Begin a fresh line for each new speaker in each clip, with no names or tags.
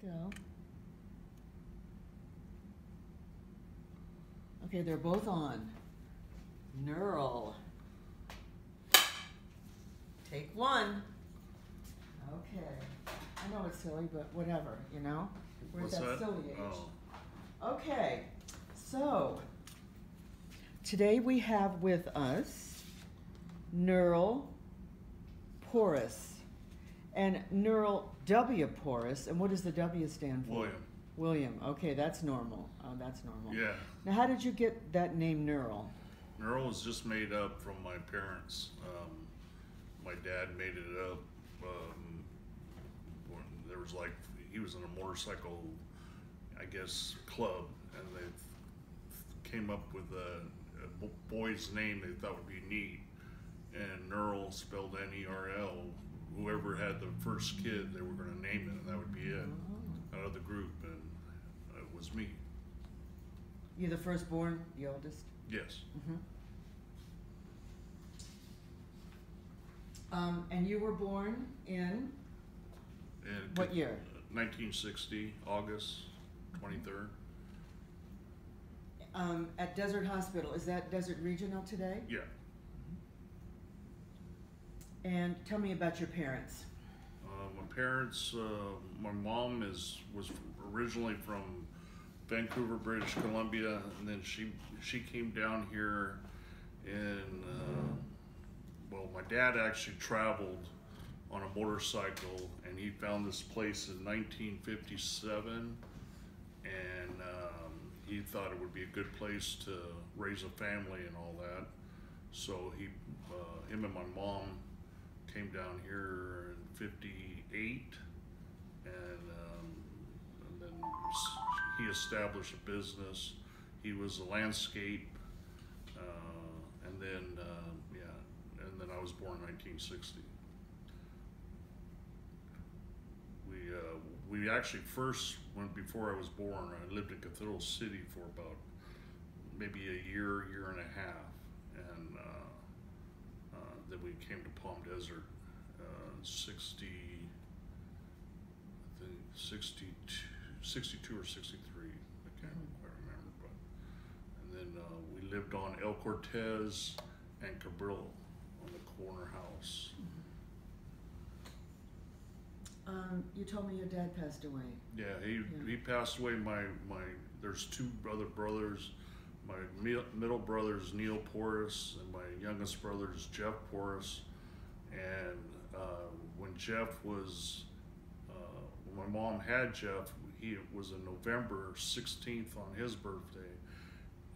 go. Okay, they're both on. Nerl. Take one. Okay. I know it's silly, but whatever, you know? We're at that silly age. Oh. Okay. So, today we have with us Nerl Porras and Nerl W. Porras. And what does the W stand for?
William.
William. Okay, that's normal. Oh, that's normal.
Yeah.
Now, how did you get that name Nerl?
Nerl was just made up from my parents. My dad made it up. There was like, he was in a motorcycle, I guess, club, and they came up with a boy's name they thought would be neat. And Nerl, spelled N-E-R-L, whoever had the first kid, they were going to name it, and that would be it. Out of the group, and it was me.
You're the firstborn, the oldest?
Yes.
And you were born in what year?
1960, August 23rd.
At Desert Hospital. Is that Desert Regional today?
Yeah.
And tell me about your parents.
My parents, my mom was originally from Vancouver, British Columbia, and then she came down here and well, my dad actually traveled on a motorcycle, and he found this place in 1957, and he thought it would be a good place to raise a family and all that. So him and my mom came down here in '58, and then he established a business. He was a landscape, and then I was born in 1960. We actually first, before I was born, I lived in Cathedral City for about maybe a year and a half, and then we came to Palm Desert, 62 or 63, I can't quite remember, but, and then we lived on El Cortez and Cabrillo on the corner house.
You told me your dad passed away.
Yeah, he passed away. There's two other brothers. My middle brother is Nerl Porras, and my youngest brother is Jeff Porras. And when Jeff was, when my mom had Jeff, it was in November 16th on his birthday,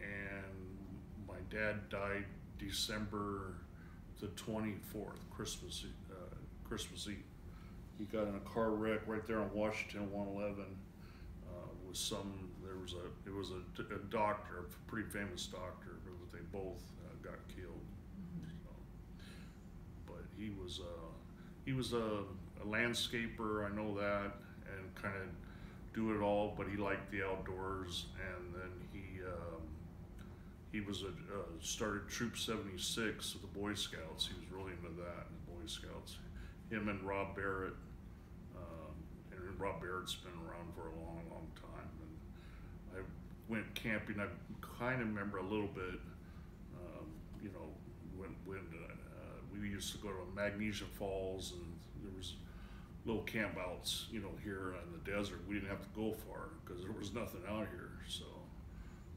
and my dad died December the 24th, Christmas Eve. He got in a car wreck right there on Washington 111 with it was a doctor, a pretty famous doctor, but they both got killed. So, but he was a landscaper, I know that, and kind of do it all, but he liked the outdoors, and then he was started Troop 76 of the Boy Scouts. He was really into that, the Boy Scouts. Him and Rob Barrett, and Rob Barrett's been around for a long, long time. And I went camping. I kind of remember a little bit, you know, when we used to go to Magnesia Falls, and there was little camp outs, you know, here in the desert. We didn't have to go far because there was nothing out here. So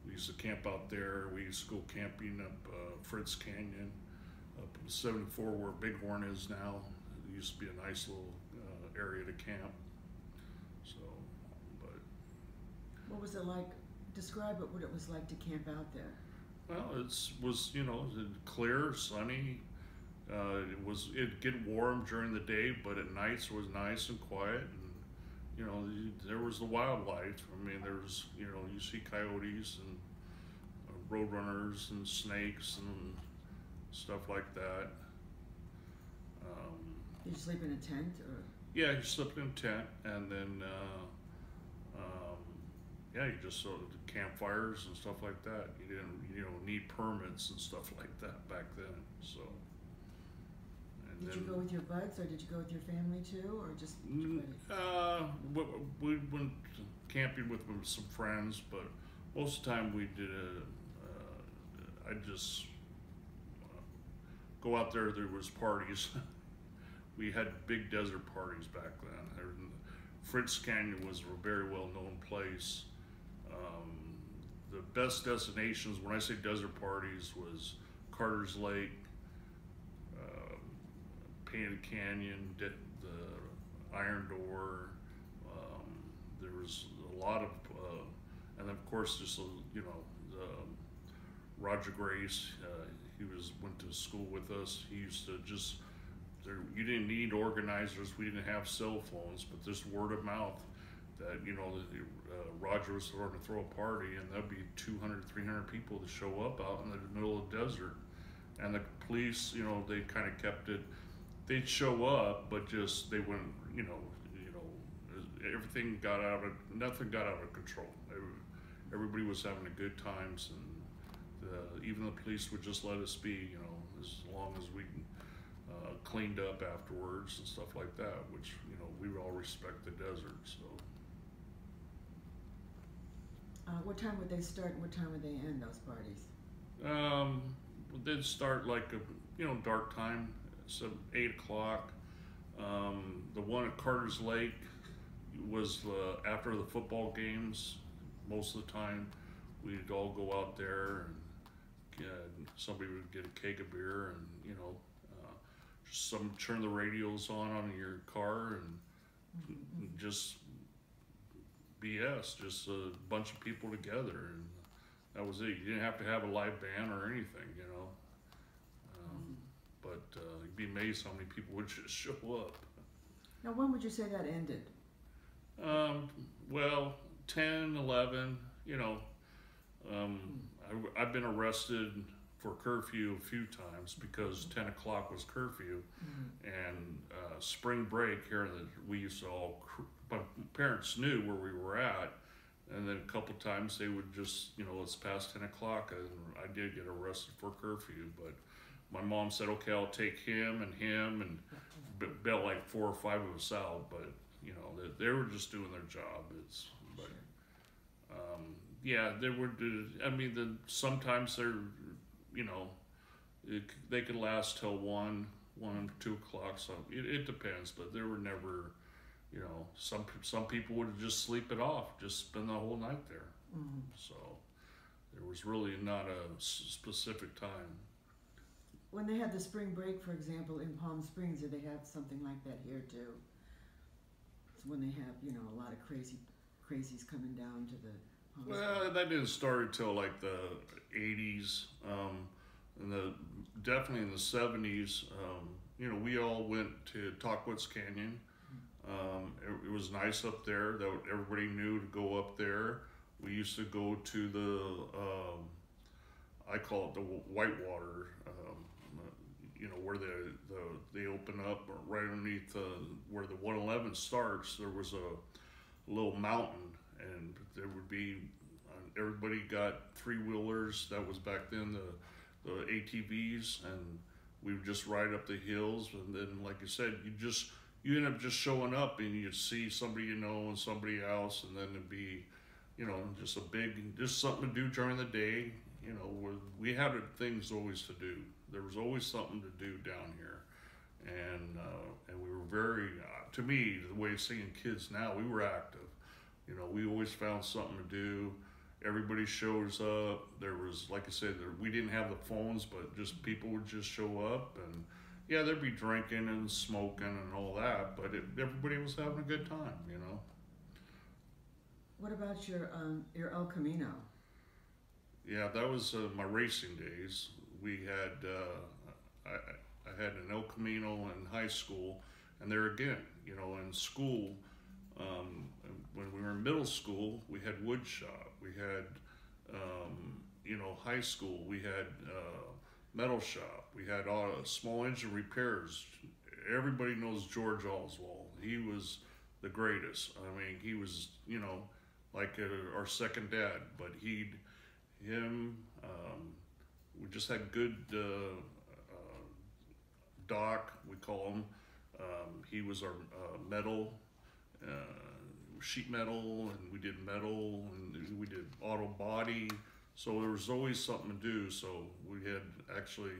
we used to camp out there. We used to go camping up Fritz Canyon, up in 74 where Bighorn is now. It used to be a nice little area to camp. So, but
what was it like? Describe what it was like to camp out there.
Well, was you know, clear, sunny. It'd get warm during the day, but at nights it was nice and quiet. And you know, there was the wildlife. I mean, there's, you know, you see coyotes and roadrunners and snakes and stuff like that.
Did you sleep in a tent, or?
Yeah, you slept in a tent, and then yeah, you just sort of campfires and stuff like that. You didn't, you know, need permits and stuff like that back then. So, and
Did you go with your buds, or did you go with your family too, or just your buddies?
We went camping with some friends, but most of the time we did I'd just go out there. There was parties. We had big desert parties back then. Fritz Canyon was a very well-known place. The best destinations, when I say desert parties, was Carter's Lake, Painted Canyon, the Iron Door. There was a lot of, and of course, just Roger Grace. He went to school with us. He used to just. You didn't need organizers. We didn't have cell phones, but this word of mouth that Roger was starting to throw a party, and there'd be 200, 300 people to show up out in the middle of the desert, and the police, they kind of kept it. They'd show up, but just they wouldn't, everything nothing got out of control. Everybody was having a good times, and even the police would just let us be, as long as we cleaned up afterwards and stuff like that, which, we would all respect the desert, so.
What time would they start and what time would they end, those parties?
They'd start like dark time, so 8 o'clock. The one at Carter's Lake was after the football games. Most of the time, we'd all go out there, and somebody would get a keg of beer, and turn the radios on your car, and just BS, just a bunch of people together, and that was it. You didn't have to have a live band or anything, but you'd be amazed how many people would just show up.
Now, when would you say that ended?
Well, 10, 11, I've been arrested for curfew a few times because 10 o'clock was curfew, and spring break here, we used to all, my parents knew where we were at, and then a couple times they would just, let's pass 10 o'clock, and I did get arrested for curfew, but my mom said, okay, I'll take him, and bail like 4 or 5 of us out, but, they were just doing their job. Yeah, they were, sometimes they're, they could last till 1, 2 o'clock, so it depends, but there were never, some people would just sleep it off, just spend the whole night there. So there was really not a specific time.
When they had the spring break, for example, in Palm Springs, do they have something like that here too? It's when they have, a lot of crazies coming down to the Palm Springs.
That didn't start until like the 80s. Definitely in the 70s, we all went to Tockwitz Canyon. It was nice up there. That everybody knew to go up there. We used to go to the, I call it the Whitewater, where they open up right underneath where the 111 starts. There was a little mountain, and there would be, everybody got 3-wheelers. That was back then the ATVs, and we would just ride up the hills, and then, like I said, you end up just showing up, and you'd see somebody and somebody else, and then it'd be, just something to do during the day. We had things always to do. There was always something to do down here, and we were very, to me, the way of seeing kids now, we were active. We always found something to do. Everybody shows up. There was, like I said, we didn't have the phones, but just people would just show up, and yeah, they'd be drinking and smoking and all that, but everybody was having a good time,
What about your El Camino?
Yeah, that was my racing days. We had, I had an El Camino in high school, and there again, in school, when we were in middle school, we had wood shop. We had, high school, we had metal shop. We had small engine repairs. Everybody knows George Oswald. He was the greatest. He was, like our second dad, but we just had good Doc, we call him. He was our metal, sheet metal, and we did metal, and we did auto body. So there was always something to do. So we had actually,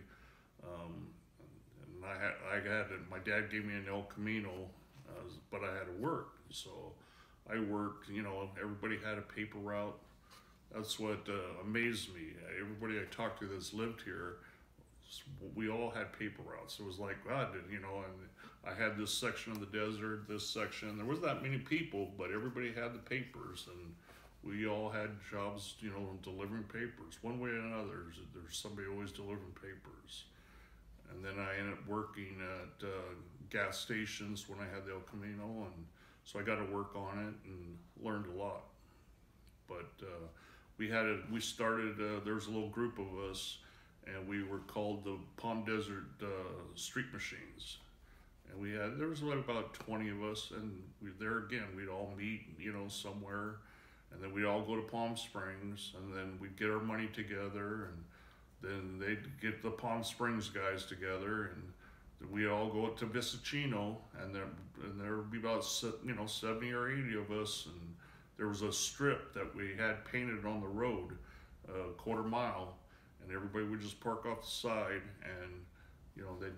and I had my dad gave me an El Camino, but I had to work. So I worked. You know, everybody had a paper route. That's what amazed me. Everybody I talked to that's lived here, we all had paper routes. It was like, God, you know, and I had this section of the desert, this section. There wasn't that many people, but everybody had the papers, and we all had jobs, you know, delivering papers. One way or another, there's somebody always delivering papers. And then I ended up working at gas stations when I had the El Camino, and so I got to work on it and learned a lot. But we started, there was a little group of us, and we were called the Palm Desert Street Machines. And there was about 20 of us, and we'd all meet, you know, somewhere, and then we'd all go to Palm Springs, and then we'd get our money together, and then they'd get the Palm Springs guys together, and we'd all go to Visachino, and there would be about 70 or 80 of us, and there was a strip that we had painted on the road, a quarter mile, and everybody would just park off the side, and you know, they'd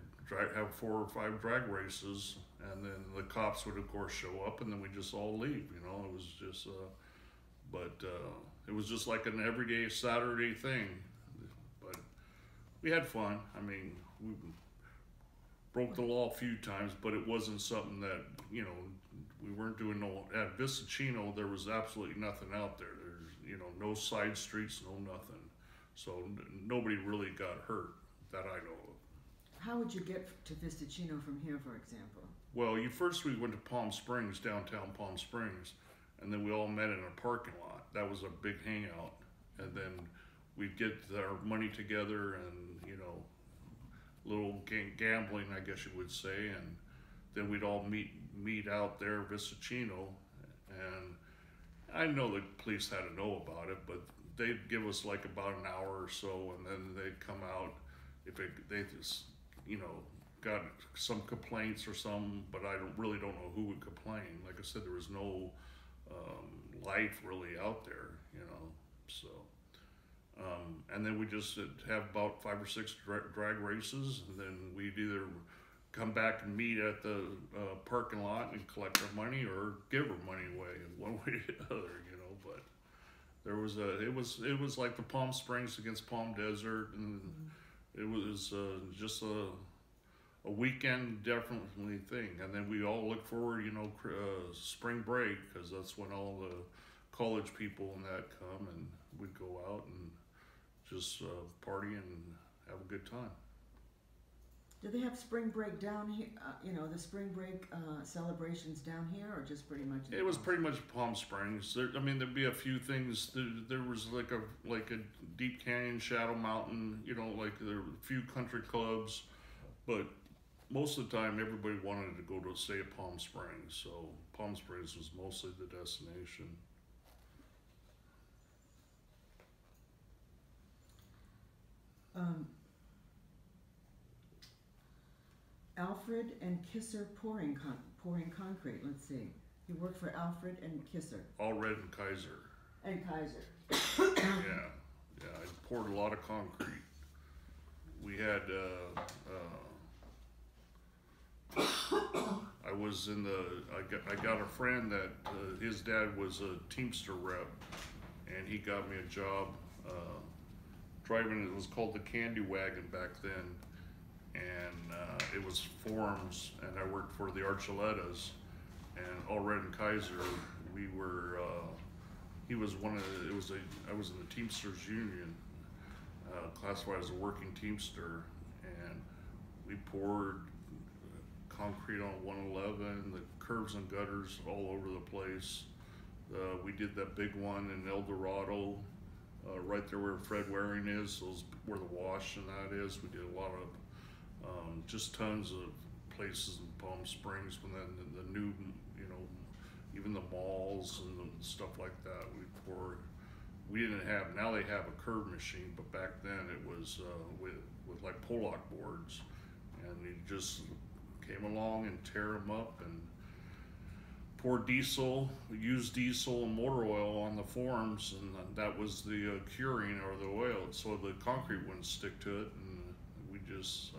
have 4 or 5 drag races, and then the cops would of course show up, and then we'd just all leave. You know, it was just it was just like an everyday Saturday thing, but we had fun. I mean, we broke the law a few times, but it wasn't something that, you know, we weren't doing at Visachino, there was absolutely nothing out there. There's, you know, no side streets, no nothing. So nobody really got hurt that I know of.
How would you get to Visachino from here, for example?
Well, we went to Palm Springs, downtown Palm Springs, and then we all met in a parking lot. That was a big hangout. And then we'd get our money together and, you know, little gambling, I guess you would say, and then we'd all meet out there, Visachino, and I know the police had to know about it, but they'd give us like about an hour or so, and then they'd come out if they just, you know, got some complaints or something, but I really don't know who would complain. Like I said, there was no life really out there, you know, so. And then we just have about 5 or 6 drag races, and then we'd either come back and meet at the parking lot and collect our money, or give our money away, one way or the other, you know. But there was it was like the Palm Springs against Palm Desert, and it was just a weekend definitely thing. And then we all look forward, you know, spring break, because that's when all the college people and that come, and we'd go out and just party and have a good time.
Do they have spring break down here? You know, the spring break celebrations down here, or just pretty much?
It was pretty much Palm Springs. I mean, there'd be a few things. There was like a Deep Canyon, Shadow Mountain. You know, like there were a few country clubs, but most of the time everybody wanted to go to, say, Palm Springs. So Palm Springs was mostly the destination.
Alfred and Kisser pouring concrete. Let's see. You worked for Alfred and Kisser.
Allred and Kaiser.
And Kaiser.
Yeah. I poured a lot of concrete. We had. I was in the. I got a friend that his dad was a Teamster rep, and he got me a job driving. It was called the Candy Wagon back then. And it was forms, and I worked for the Archuletas, and Allred and Kaiser. We were, he was one of the, I was in the Teamsters Union, classified as a working Teamster, and we poured concrete on 111, the curves and gutters all over the place. We did that big one in El Dorado, right there where Fred Waring is, where the wash and that is. We did a lot of just tons of places in Palm Springs, when then the new, you know, even the malls and the stuff like that. We didn't have, now they have a curb machine, but back then it was with like Pollock boards, and you just came along and tear them up and pour diesel, used diesel and motor oil on the forms, and that was the curing or the oil, so the concrete wouldn't stick to it. And we just,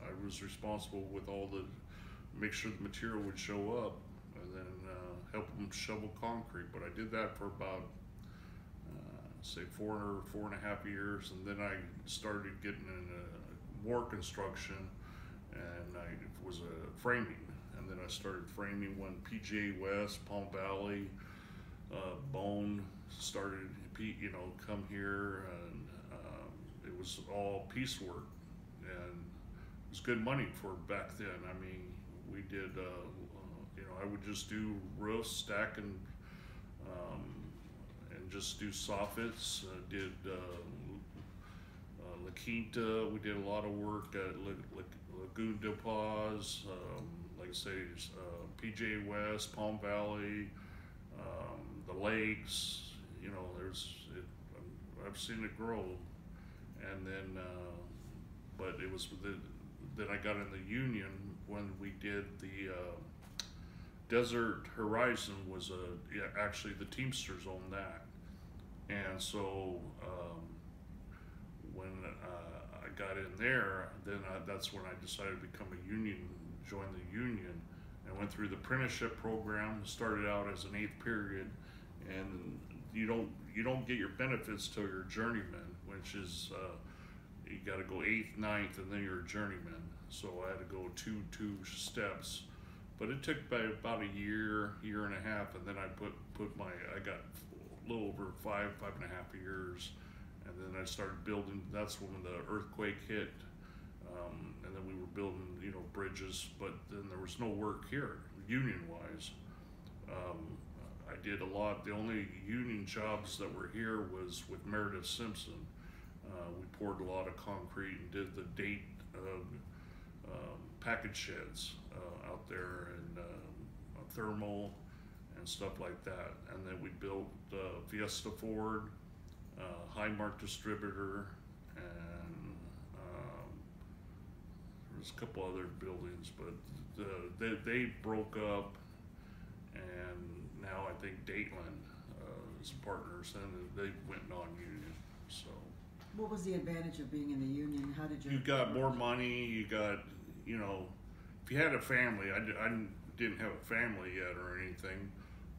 I was responsible with all the, make sure the material would show up, and then help them shovel concrete. But I did that for about, say 4.5 years, and then I started getting into more construction, and I was framing. And then I started framing when PGA West, Palm Valley, Bone started, come here, and it was all piecework, and it was good money for back then. I mean, we did, I would just do roofs, stacking, and just do soffits. Did La Quinta. We did a lot of work at Lagoon de Paz. Like I say, PJ West, Palm Valley, the lakes, I've seen it grow. And then, but it was, then I got in the union when we did the Desert Horizon was actually the Teamsters owned that. And so when I got in there, then that's when I decided to become a union, join the union, and went through the apprenticeship program. Started out as an 8th period, and you don't get your benefits till you're a journeyman, which is you got to go 8th, 9th, and then you're a journeyman. So I had to go two steps, but it took about a year and a half, and then I I got a little over 5.5 years, and then I started building. That's when the earthquake hit. And then we were building, bridges, but then there was no work here, union-wise. I did a lot. The only union jobs that were here was with Meredith Simpson. We poured a lot of concrete and did the date package sheds out there, and thermal and stuff like that. And then we built Fiesta Ford, Highmark Distributor, and there's a couple other buildings, but they broke up, and now I think Dateland is partners, and they went non-union. So
what was the advantage of being in the union? How did
you got more money, you got, if you had a family, I didn't have a family yet or anything,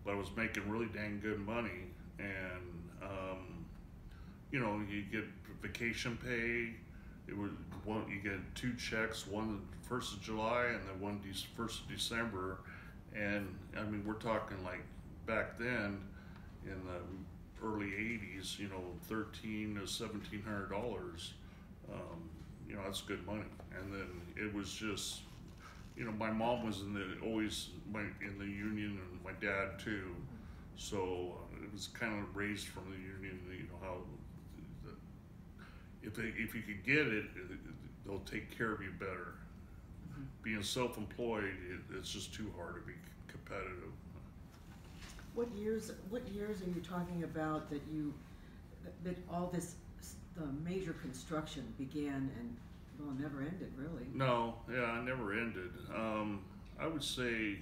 but I was making really dang good money, and you get vacation pay. It was you get 2 checks, one 1st of July and then one 1st of December, and I mean, we're talking like back then in the early 80s, $1,300 to $1,700. That's good money. And then it was just, my mom was always in the union, and my dad too. So it was kind of raised from the union, how if you could get it, they'll take care of you better. Mm-hmm. Being self-employed, it's just too hard to be competitive.
What years are you talking about that all this major construction began and never ended, really?
No, yeah, it never ended. I would say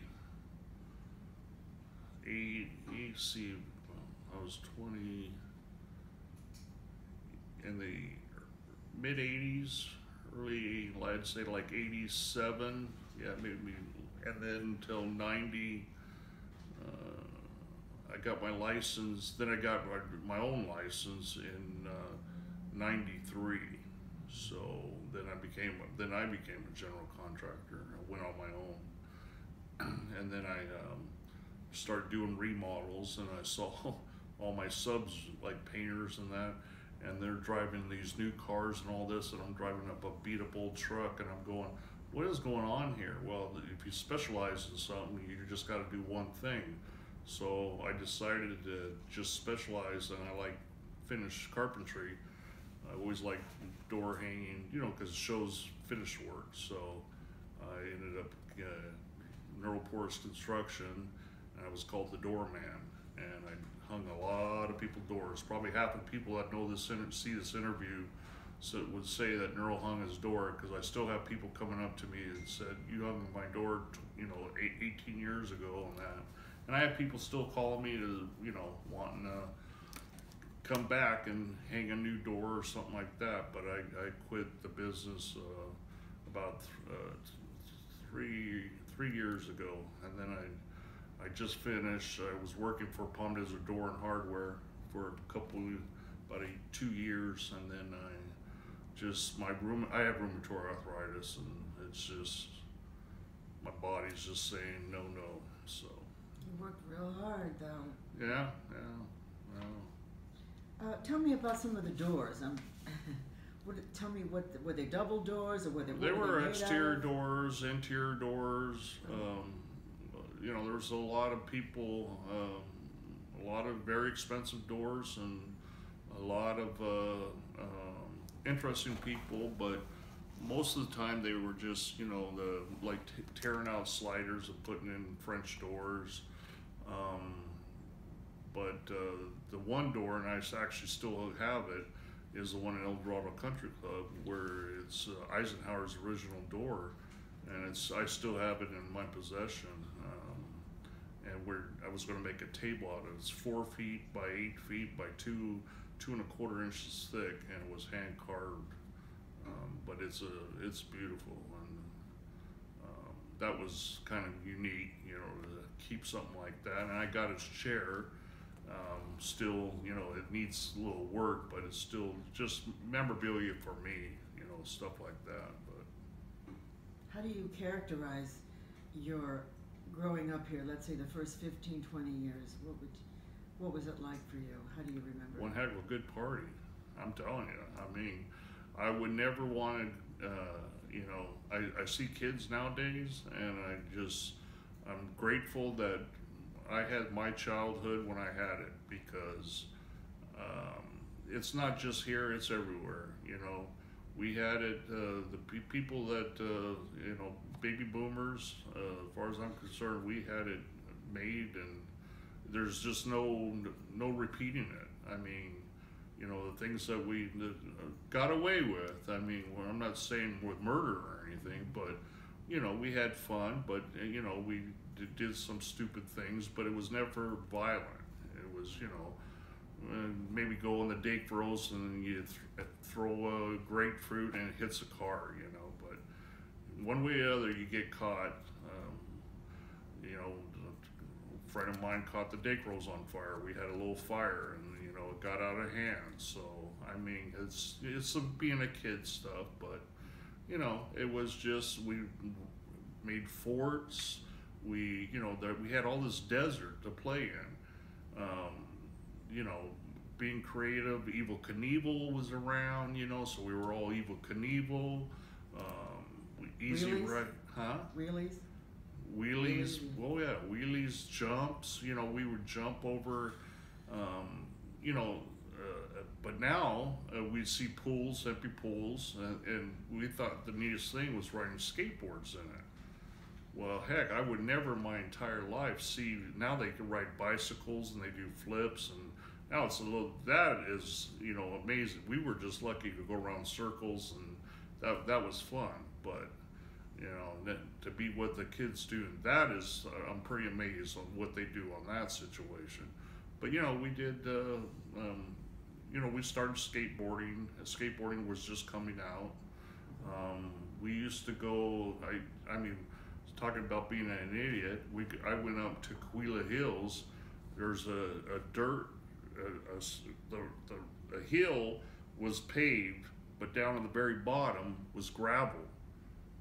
I was 20 in the mid 80s, early, I'd say like 87, yeah, maybe, and then until 90, I got my license. Then I got my own license in 93. So then I became a general contractor. I went on my own, and then I started doing remodels, and I saw all my subs, like painters and that, and they're driving these new cars and all this, and I'm driving up a beat up old truck, and I'm going, what is going on here? Well, if you specialize in something, you just got to do one thing. So I decided to just specialize, and I like finished carpentry. I always liked door hanging, because it shows finished work. So I ended up Nerl Porras Construction, and I was called the doorman, and I hung a lot of people's doors. Probably half the people that know this see this interview would say that Nerl hung his door, because I still have people coming up to me and said, "You hung my door, 18 years ago," and that. And I have people still calling me to, wanting to come back and hang a new door or something like that. But I quit the business about 3 years ago, and then I just finished. I was working for Palm Desert Door and Hardware for about 2 years, and then I have rheumatoid arthritis, and it's just, my body's just saying no. So
you worked real hard, though.
Yeah.
Tell me about some of the doors. Tell me were they double doors, or were they?
They were exterior doors, interior doors. There's a lot of people, a lot of very expensive doors, and a lot of interesting people, but most of the time they were just, tearing out sliders and putting in French doors. But the one door, and I actually still have it, is the one in El Dorado Country Club, where it's Eisenhower's original door, and I still have it in my possession. And I was going to make a table out of it. It's 4 feet by 8 feet by 2.25 inches thick, and it was hand carved. But it's beautiful, and that was kind of unique, to keep something like that. And I got his chair. Still, it needs a little work, but it's still just memorabilia for me, stuff like that. But
how do you characterize your growing up here? Let's say the first 15, 20 years. What was it like for you? How do you remember?
One heck of a good party. I'm telling you. I mean, I would never want to. I see kids nowadays, and I'm grateful that I had my childhood when I had it, because it's not just here, it's everywhere. We had it, the people that, baby boomers, as far as I'm concerned, we had it made, and there's just no repeating it. I mean, the things that we got away with, I mean, well, I'm not saying with murder or anything, but, we had fun, but, we did some stupid things, but it was never violent. It was, maybe go on the Dake Roast and you throw a grapefruit and it hits a car, but one way or the other you get caught. A friend of mine caught the Dake Roast on fire. We had a little fire, and it got out of hand. So I mean, it's some being a kid stuff, but it was just, we made forts. We had all this desert to play in. Being creative. Evel Knievel was around, so we were all Evel Knievel. Easy
Wheelies?
Right, huh? Wheelies. Oh yeah, wheelies, jumps. We would jump over. But now we see pools, empty pools, and we thought the neatest thing was riding skateboards in it. Well, heck, I would never in my entire life see, now they can ride bicycles and they do flips, and now it's that is, amazing. We were just lucky to go around circles, and that was fun, but, to be what the kids do, that is, I'm pretty amazed on what they do on that situation. But, we did, we started skateboarding. Skateboarding was just coming out. We used to go, I mean, talking about being an idiot, I went up to Coahuila Hills. There's a dirt, the hill was paved, but down at the very bottom was gravel.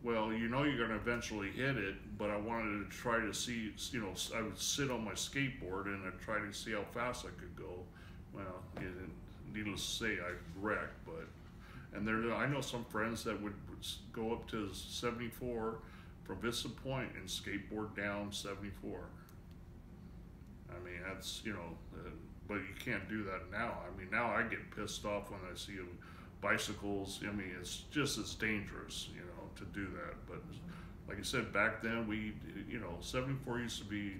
Well, you're going to eventually hit it, but I wanted to try to see, I would sit on my skateboard and I'd try to see how fast I could go. Well, needless to say, I wrecked, and I know some friends that would go up to 74 from Vista Point and skateboard down 74. I mean, that's, but you can't do that now. I mean, now I get pissed off when I see bicycles. I mean, it's just as dangerous, to do that. But like I said, back then 74 used to be,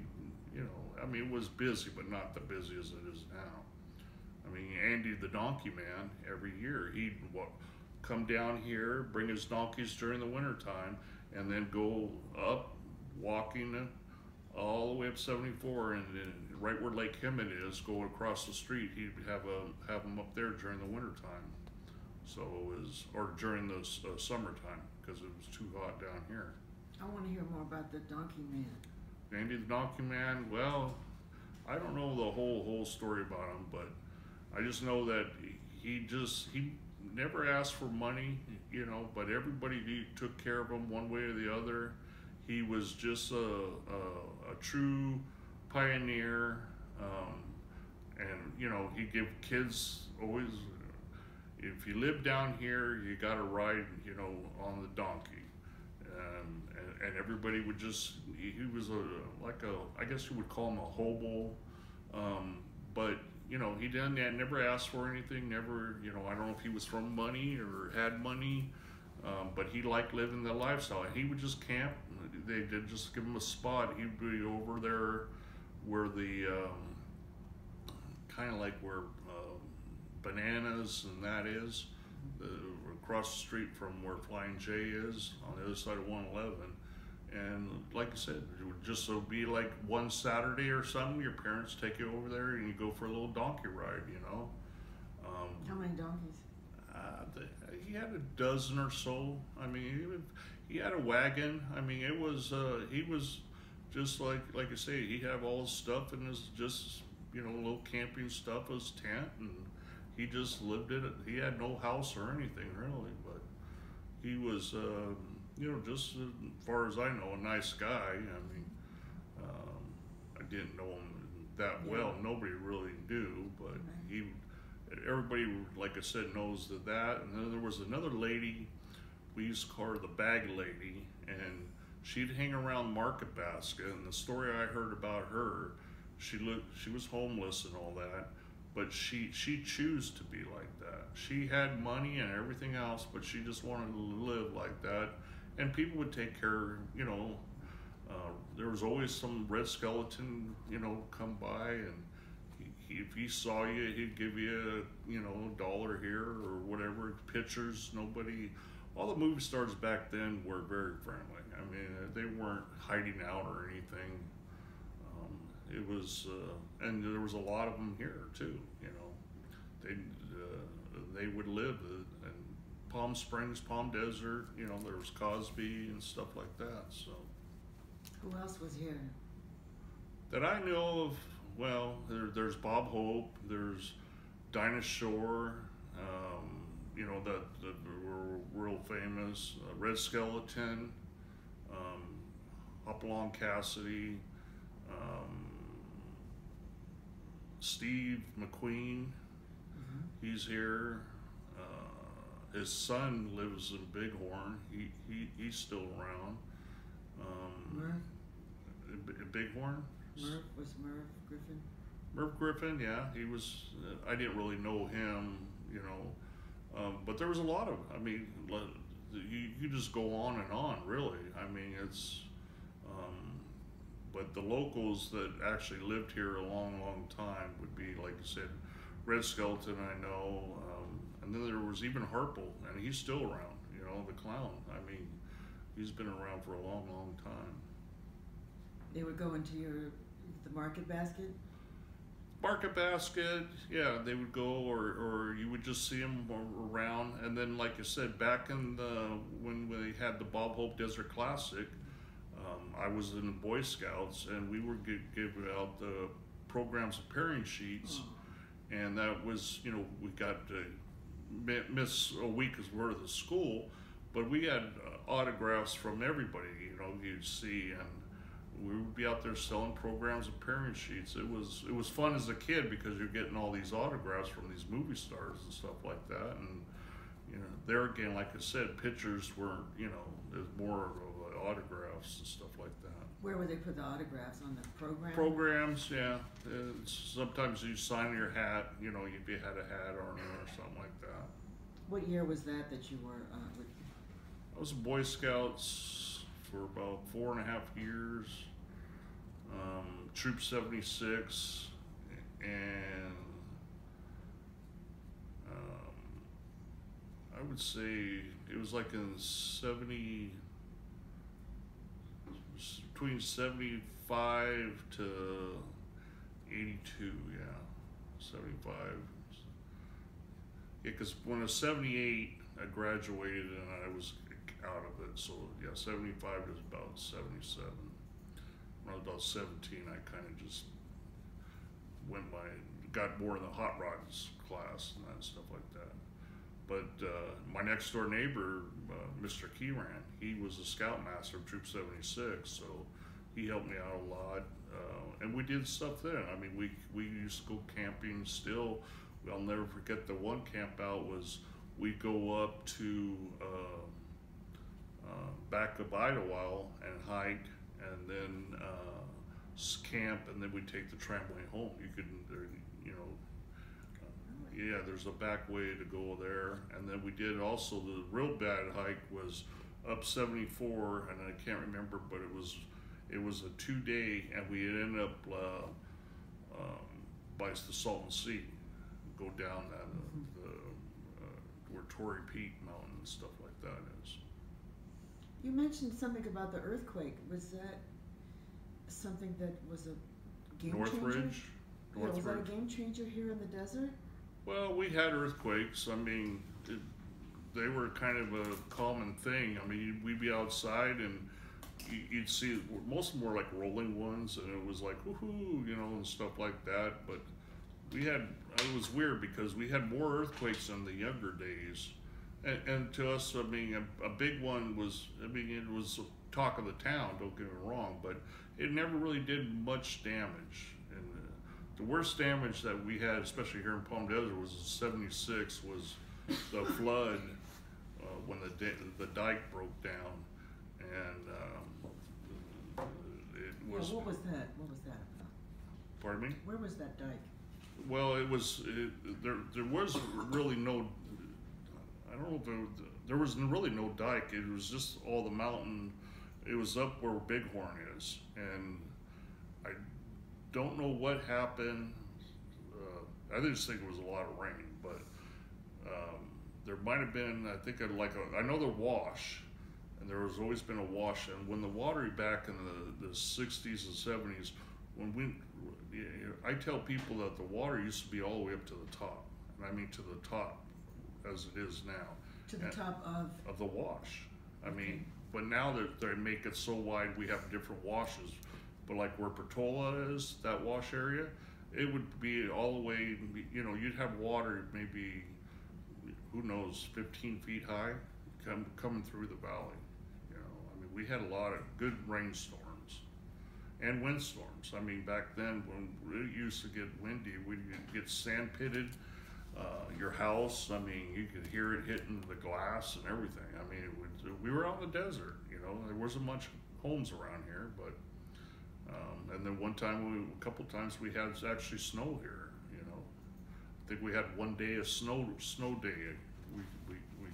I mean, it was busy, but not the busy as it is now. I mean, Andy the Donkey Man, every year he'd come down here, bring his donkeys during the winter time, and then go up walking all the way up 74, and then right where Lake Hemet is, go across the street. He'd have them up there during the winter time. So it was, or during the summertime, because it was too hot down here.
I want to hear more about the Donkey Man.
Andy the Donkey Man, well, I don't know the whole story about him, but I just know that he never asked for money, you know, but everybody took care of him one way or the other. He was just a true pioneer, and you know, he gave kids always, if you live down here, you got to ride, you know, on the donkey. And everybody would just, he was I guess you would call him a hobo, but you know, he never asked for anything, never, you know, I don't know if he was from money or had money, but he liked living the lifestyle. He would just camp. They did just give him a spot. He'd be over there where the, kind of like where Bananas and that is, across the street from where Flying J is, on the other side of 111. And like I said, it would just be like one Saturday or something, your parents take you over there and you go for a little donkey ride, you know.
How many donkeys?
He had a dozen or so. I mean, he had a wagon. I mean, it was, he was just like I say, he had all his stuff in his, just, you know, little camping stuff, his tent, and he just lived in it. He had no house or anything really, but he was, you know, just as far as I know, a nice guy. I mean, I didn't know him that well. Nobody really do, but everybody, like I said, knows that. And then there was another lady, we used to call her the bag lady, and she'd hang around Market Basket. And the story I heard about her, she was homeless and all that, but she chose to be like that. She had money and everything else, but she just wanted to live like that. And people would take care, you know, there was always some red skeleton, you know, come by, and if he saw you, he'd give you, you know, $1 here or whatever, pictures. All the movie stars back then were very friendly. I mean, they weren't hiding out or anything. It was, and there was a lot of them here too, you know. They would live in Palm Springs, Palm Desert, you know, there was Cosby and stuff like that, so.
Who else was here?
That I know of, well, there's Bob Hope, there's Dinah Shore, you know, that were real famous, Red Skeleton, Hopalong Cassidy, Steve McQueen, he's here. His son lives in Bighorn. He's still around. Bighorn.
Was Merv Griffin?
Merv Griffin, yeah, he was. I didn't really know him, you know, but there was a lot of. I mean, you just go on and on, really. I mean, it's. But the locals that actually lived here a long time would be, like you said, Red Skeleton, I know, and then there was even Harple, and he's still around, you know, the clown. I mean, he's been around for a long time.
They would go into the Market Basket?
Market Basket, yeah, they would go, or you would just see them around. And then, like I said, back in when we had the Bob Hope Desert Classic, I was in the Boy Scouts, and we were giving out the programs of pairing sheets, and that was, you know, we got to miss a week's worth of school, but we had autographs from everybody, you know, you'd see, and we would be out there selling programs of pairing sheets. It was fun as a kid because you're getting all these autographs from these movie stars and stuff like that, and you know, there again, like I said, pictures weren't, you know, there's more of autographs and stuff like that.
Where would they put the autographs, on the program? Programs,
yeah. Sometimes you sign your hat, you know, if you had a hat on it or something like that.
What year was that you were with?
I was in Boy Scouts for about 4.5 years. Troop 76, and I would say it was like in between 75 to 82, yeah, 75. Yeah, because when I was 78, I graduated and I was out of it. So yeah, 75 is about 77. When I was about 17, I kind of just got more in the hot rods class and that stuff like that. But my next door neighbor, Mr. Keyran, he was a scoutmaster of Troop 76, so he helped me out a lot. And we did stuff then. I mean, we used to go camping still. I'll never forget the one camp out was we'd go up to back of Idlewild and hike, and then camp, and then we'd take the tramway home. You could, you know, yeah, there's a back way to go there. And then we did also the real bad hike was up 74, and I can't remember, but it was a 2-day, and we ended up by the Salton Sea, go down that where Torrey Peak Mountain and stuff like that is.
You mentioned something about the earthquake. Was that something that was a game changer?
Northridge.
Yeah, was that a game changer here in the desert?
Well, we had earthquakes. I mean, they were kind of a common thing. I mean, we'd be outside and you'd see most of them were like rolling ones, and it was like woohoo, you know, and stuff like that. But it was weird because we had more earthquakes in the younger days, and to us, I mean, a big one was, I mean, it was talk of the town. Don't get me wrong, but it never really did much damage. And the worst damage that we had, especially here in Palm Desert, was '76 was the flood when the dike broke down, and it was.
Yeah, what was that? What was that about?
Pardon me?
Where was that dike?
Well, there was really no. I don't know if there was really no dike. It was just all the mountain. It was up where Bighorn is, and I don't know what happened. I just think it was a lot of rain, but there might have been. I think I know the wash, and there has always been a wash. And when the water back in the 60s and 70s, I tell people that the water used to be all the way up to the top, and I mean to the top, as it is now.
To the top
of the wash. I mean, but now that they make it so wide, we have different washes. But like where Portola is, that wash area, it would be all the way. You know, you'd have water maybe, who knows, 15 feet high, coming through the valley. You know, I mean, we had a lot of good rainstorms and windstorms. I mean, back then when it used to get windy, we'd get sand pitted. Your house, I mean, you could hear it hitting the glass and everything. I mean, we were out in the desert, you know. There wasn't much homes around here, but and then a couple times we had actually snow here, you know. I think we had one day of snow day. We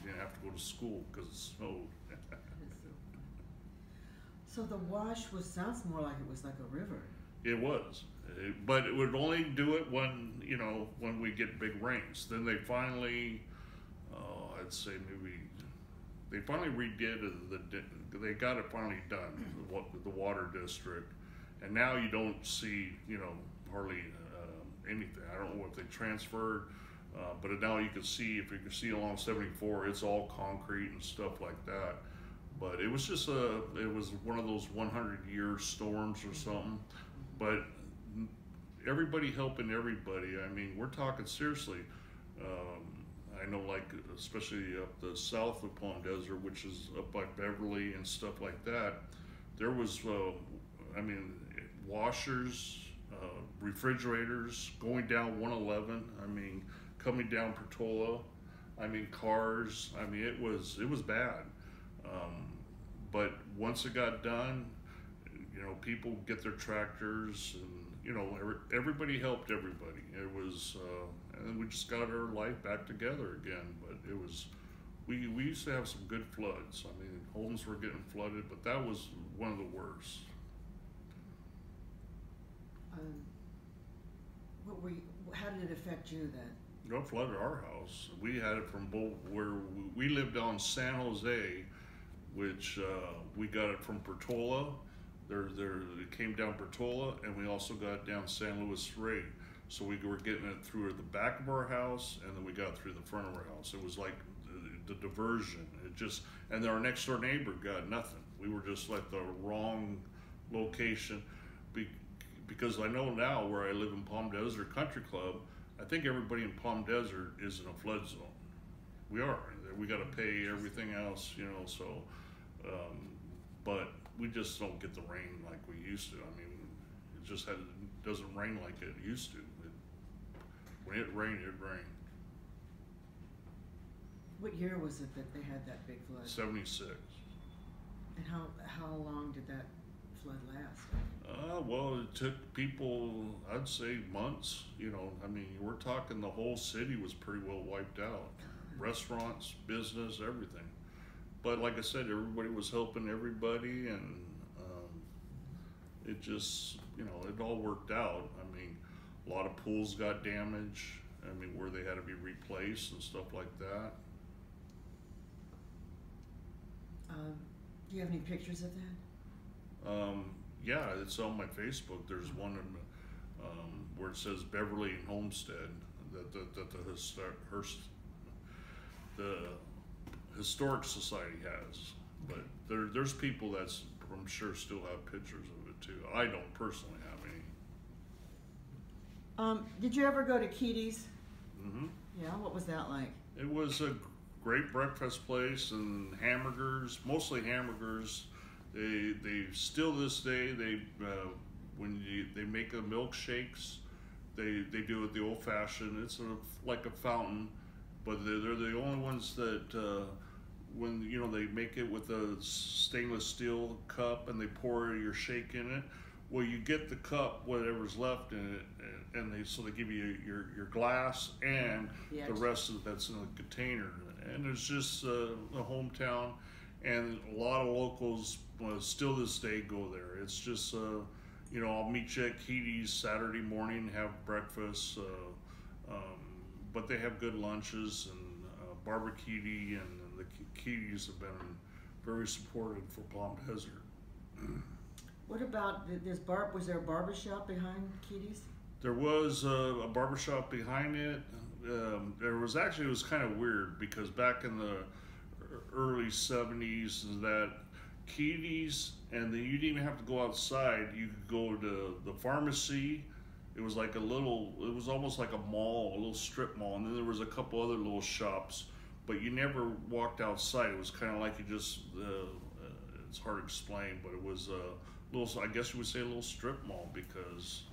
didn't have to go to school because it snowed.
So the wash sounds more like it was like a river.
It was. But it would only do it when we get big rains. Then they finally, I'd say maybe, they finally redid they got it finally done, the water district. And now you don't see, hardly anything. I don't know if they transferred, but now you can see, if you can see along 74, it's all concrete and stuff like that. But it was just it was one of those 100-year storms or something. But everybody helping everybody. I mean, we're talking seriously. I know, like, especially up the south of Palm Desert, which is up by Beverly and stuff like that, there was, washers, refrigerators going down 111. I mean, coming down Portola. I mean, cars. I mean, it was bad. But once it got done, people get their tractors, and everybody helped everybody. It was, and then we just got our life back together again. But it was, we used to have some good floods. I mean, homes were getting flooded, but that was one of the worst.
How did it affect you then?
No, flooded our house. We had it from both where we lived on San Jose, which we got it from Portola. It came down Portola, and we also got it down San Luis Rey. So we were getting it through the back of our house, and then we got through the front of our house. It was like the diversion. It just, and our next door neighbor got nothing. We were just like the wrong location, because I know now where I live in Palm Desert Country Club, I think everybody in Palm Desert is in a flood zone. We are. We got to pay everything else, you know. So, but we just don't get the rain like we used to. I mean, it doesn't rain like it used to. When it rained, it rained.
What year was it that they had that big flood?
76.
And how long did that flood last?
Well, it took people, I'd say months. You know, I mean, we're talking the whole city was pretty well wiped out. Restaurants, business, everything. But like I said, everybody was helping everybody, and it just, you know, it all worked out. I mean, a lot of pools got damaged. I mean, where they had to be replaced and stuff like that.
Do you have any pictures of that?
Yeah, it's on my Facebook. There's one where it says Beverly and Homestead that the Historic Society has. But there's people that's, I'm sure, still have pictures of it too. I don't personally have any.
Did you ever go to Keaty's?
Mm-hmm.
Yeah, what was that like?
It was a great breakfast place, and hamburgers, mostly hamburgers. They still this day, when they make the milkshakes, they do it the old fashioned. It's like a fountain, but they're the only ones that when you know they make it with a stainless steel cup and they pour your shake in it. Well, you get the cup, whatever's left in it, and they give you your glass and the rest of that's in the container. And it's just the hometown, and a lot of locals still this day go there. It's just you know, I'll meet you at Keaty's Saturday morning, have breakfast, but they have good lunches, and Barbara Keaty and the Keatys have been very supportive for Palm Desert.
What about was there a barbershop behind Keaty's?
There was a barbershop behind it. It was kind of weird because back in the early 70s that Keaty's, and then you didn't even have to go outside. You could go to the pharmacy. It was like it was almost like a mall, a little strip mall, and then there was a couple other little shops, but you never walked outside. It was kind of like you just, it's hard to explain, but it was a little, I guess you would say a little strip mall, because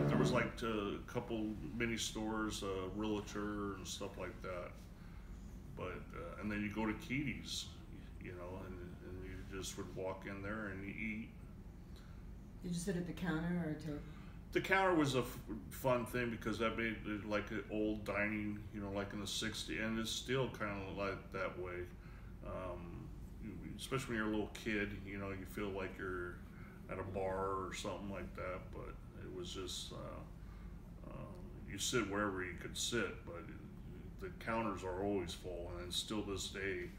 there was like a couple mini stores, realtor and stuff like that. But and then you go to Keaty's, you know, and you just would walk in there and you eat.
Did you sit at the counter or table?
The counter was a fun thing because that made it like an old dining, you know, like in the '60s, and it's still kind of like that way. Especially when you're a little kid, you know, you feel like you're at a bar or something like that. But it was just you sit wherever you could sit, but the counters are always full, and still this day,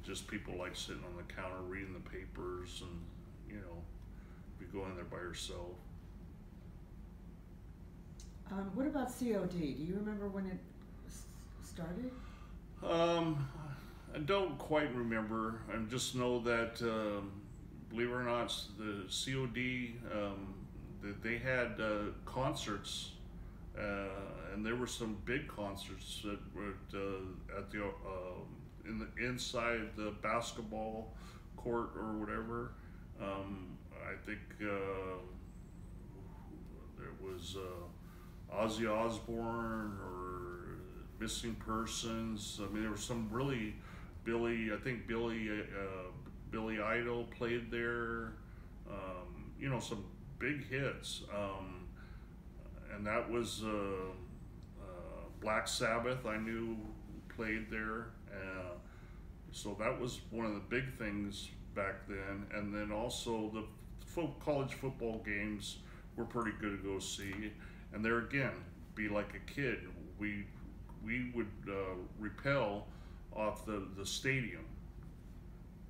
just people like sitting on the counter reading the papers, and you know, you go in there by yourself.
What about COD? Do you remember when it started?
I don't quite remember. I just know that, believe it or not, the COD, they had concerts, and there were some big concerts that were at the inside the basketball court or whatever. I think there was Ozzy Osbourne or Missing Persons. I mean, there was some really Billy Idol played there. You know, some big hits. And that was Black Sabbath, I knew, played there. So that was one of the big things back then. And then also the college football games were pretty good to go see. And there again, be like a kid. We would rappel off the stadium.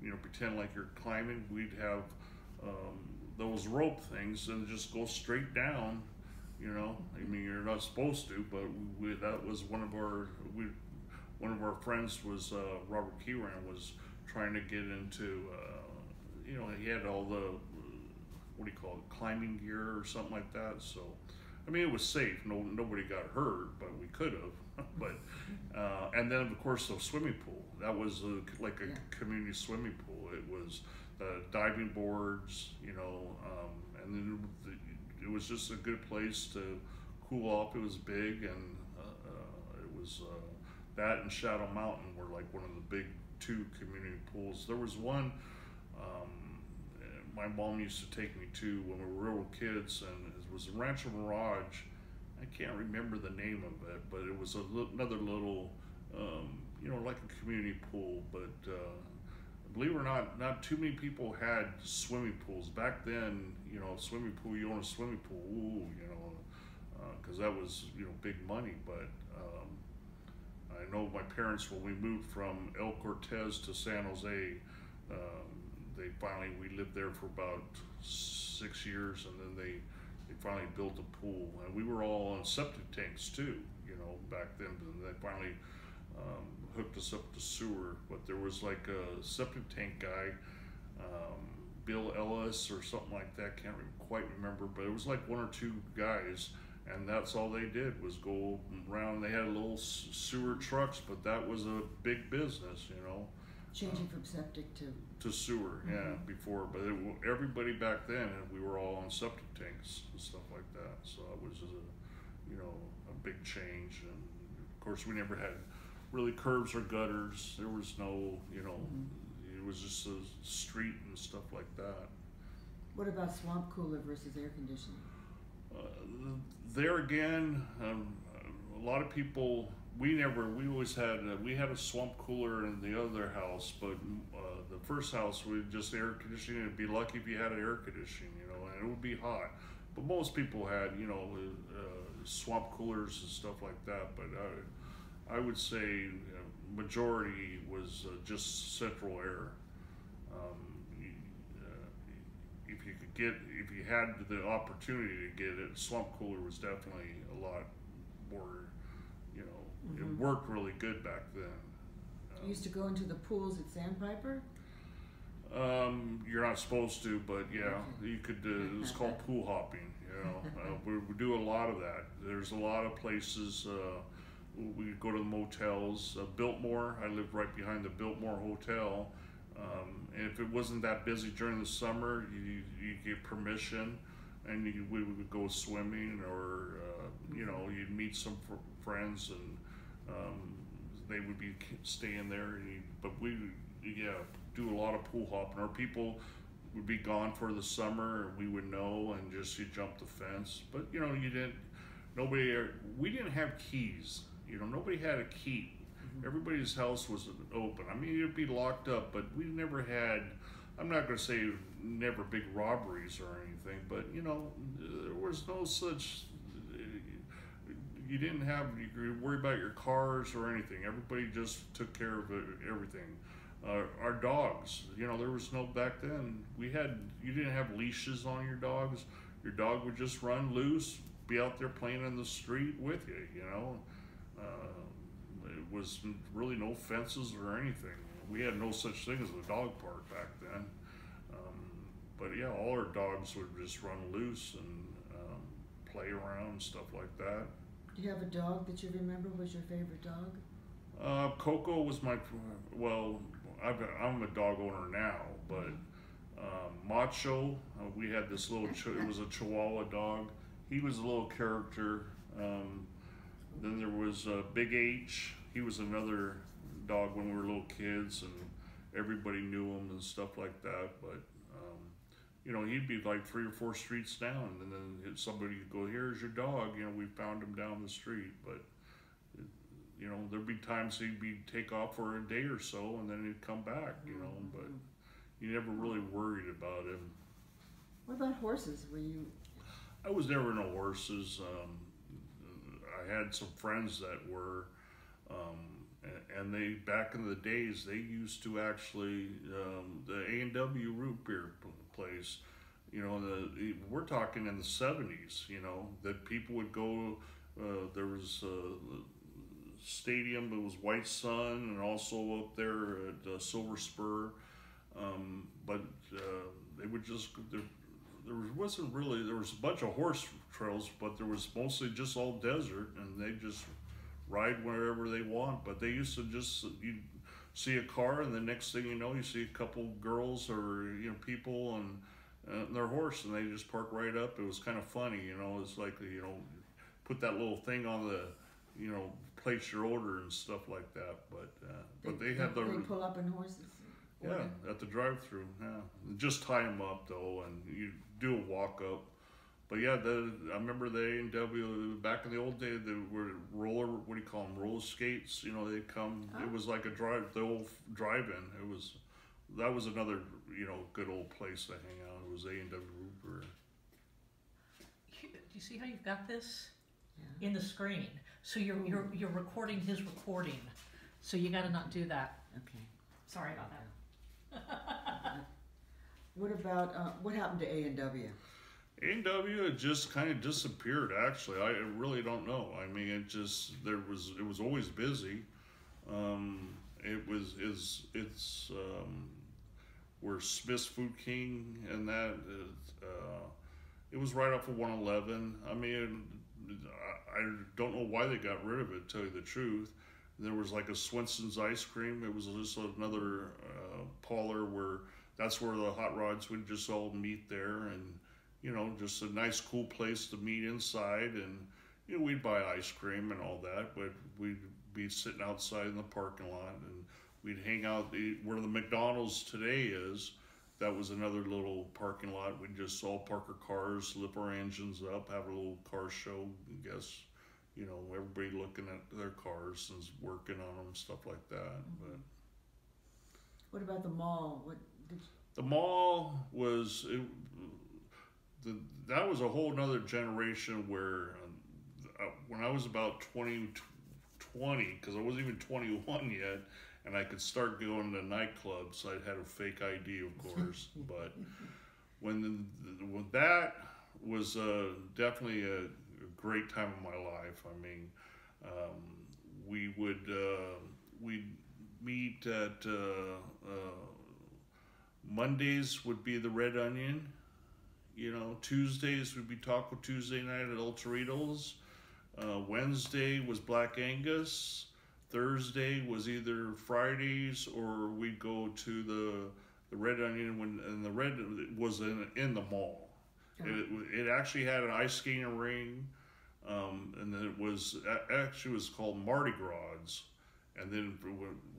You know, pretend like you're climbing. We'd have those rope things and just go straight down. You know, I mean, you're not supposed to, but that was one of our friends was Robert Keyran was trying to get into. You know, he had all the what do you call it, climbing gear or something like that. So, I mean, it was safe. Nobody got hurt, but we could have. But and then of course the swimming pool. That was like a community swimming pool. It was diving boards, you know, and then it was just a good place to cool off. It was big, and it was that and Shadow Mountain were like one of the big two community pools. There was one my mom used to take me to when we were little kids, and it was Rancho Mirage. I can't remember the name of it, but it was another little, you know, like a community pool. But believe it or not too many people had swimming pools back then. You know, swimming pool, you own a swimming pool, ooh, you know, because that was, you know, big money. But I know my parents, when we moved from El Cortez to San Jose, we lived there for about 6 years, and then they finally built a pool, and we were all on septic tanks too, you know, back then. And they finally hooked us up to sewer, but there was like a septic tank guy, Bill Ellis or something like that, can't quite remember, but it was like one or two guys, and that's all they did was go around. They had little sewer trucks, but that was a big business, you know.
Changing from septic to
sewer, yeah, before, but everybody back then, we were all on septic tanks and stuff like that. So it was you know, a big change. And of course, we never had really curbs or gutters. There was no, you know, it was just a street and stuff like that.
What about swamp cooler versus air conditioning?
There again, a lot of people. We always had, we had a swamp cooler in the other house, but the first house, we just air conditioning. It'd be lucky if you had air conditioning, you know, and it would be hot. But most people had, you know, swamp coolers and stuff like that. But I would say majority was just central air. If you had the opportunity to get it, swamp cooler was definitely a lot more, you know, it worked really good back then.
You used to go into the pools at Sandpiper?
You're not supposed to, but yeah, you could. It's called pool hopping. You know, we do a lot of that. There's a lot of places. We go to the motels. Biltmore. I lived right behind the Biltmore Hotel. And if it wasn't that busy during the summer, you get permission, and we would go swimming, or you know, you'd meet some friends, and they would be staying there. But we do a lot of pool hopping. Or people would be gone for the summer, and we would know, and just you jump the fence. But you know, we didn't have keys. You know, nobody had a key. Everybody's house was open. I mean, it'd be locked up, but we never had, I'm not going to say never big robberies or anything, but you know, there was no such, you didn't have, you could worry about your cars or anything. Everybody just took care of everything. Our dogs, you know, there was no, back then, you didn't have leashes on your dogs. Your dog would just run loose, be out there playing in the street with you, you know. It was really no fences or anything. We had no such thing as a dog park back then. But yeah, all our dogs would just run loose and play around and stuff like that.
Do you have a dog that you remember was your favorite dog?
Coco was well, I'm a dog owner now, but Macho, we had this little, it was a Chihuahua dog. He was a little character. Then there was Big H. He was another dog when we were little kids, and everybody knew him and stuff like that. But you know, he'd be like 3 or 4 streets down, and then somebody would go, "Here's your dog." You know, we found him down the street. But you know, there'd be times he'd take off for a day or so, and then he'd come back. You know, but you never really worried about him.
What about horses? Were you?
I was never no horses. I had some friends that were, and they, back in the days, they used to actually, the A&W root beer place, you know, we're talking in the 70s, you know, that people would go, there was a stadium, it was White Sun, and also up there at Silver Spur, but they would just, there wasn't really, there was a bunch of horse trails, but there was mostly just all desert, and they just ride wherever they want. But they used to just, you see a car, and the next thing you know, you see a couple girls or, you know, people and their horse, and they just park right up. It was kind of funny, you know. It's like, you know, put that little thing on the, you know, place your order and stuff like that. But they had the,
they pull up in horses.
yeah, at the drive-through. Yeah, just tie them up though, and you do a walk-up. But yeah, I remember the A&W back in the old day. They were roller, what do you call them? Roller skates. You know, they'd come. Oh. It was like the old drive-in. That was another, you know, good old place to hang out. It was A&W Root Beer.
Do you see how you've got this in the screen? So you're recording his recording. So you got to not do that.
Okay.
Sorry about that.
What about what happened to A&W?
A&W just kind of disappeared. Actually, I really don't know. I mean, it was always busy. It's where Smith's Food King and that. It was right off of 111. I mean, I don't know why they got rid of it, to tell you the truth. There was like a Swenson's ice cream. It was just another parlor where that's where the hot rods would just all meet there, and you know, just a nice cool place to meet inside. And you know, we'd buy ice cream and all that, but we'd be sitting outside in the parking lot, and we'd hang out where the McDonald's today is. That was another little parking lot. We'd just all park our cars, lift our engines up, have a little car show, I guess. You know, everybody looking at their cars and working on them, stuff like that.
Mm-hmm.
But
what about the mall?
The mall was that was a whole nother generation where when I was about 20, because I wasn't even 21 yet, and I could start going to nightclubs. I had a fake ID, of course, but when that was definitely a great time of my life. I mean, we'd meet at Mondays would be the Red Onion. You know, Tuesdays would be Taco Tuesday night at El Torito's. Wednesday was Black Angus. Thursday was either Fridays, or we'd go to the Red Onion and the Red was in the mall. Oh. It actually had an ice skating ring, and then it was called Mardi Gras. And then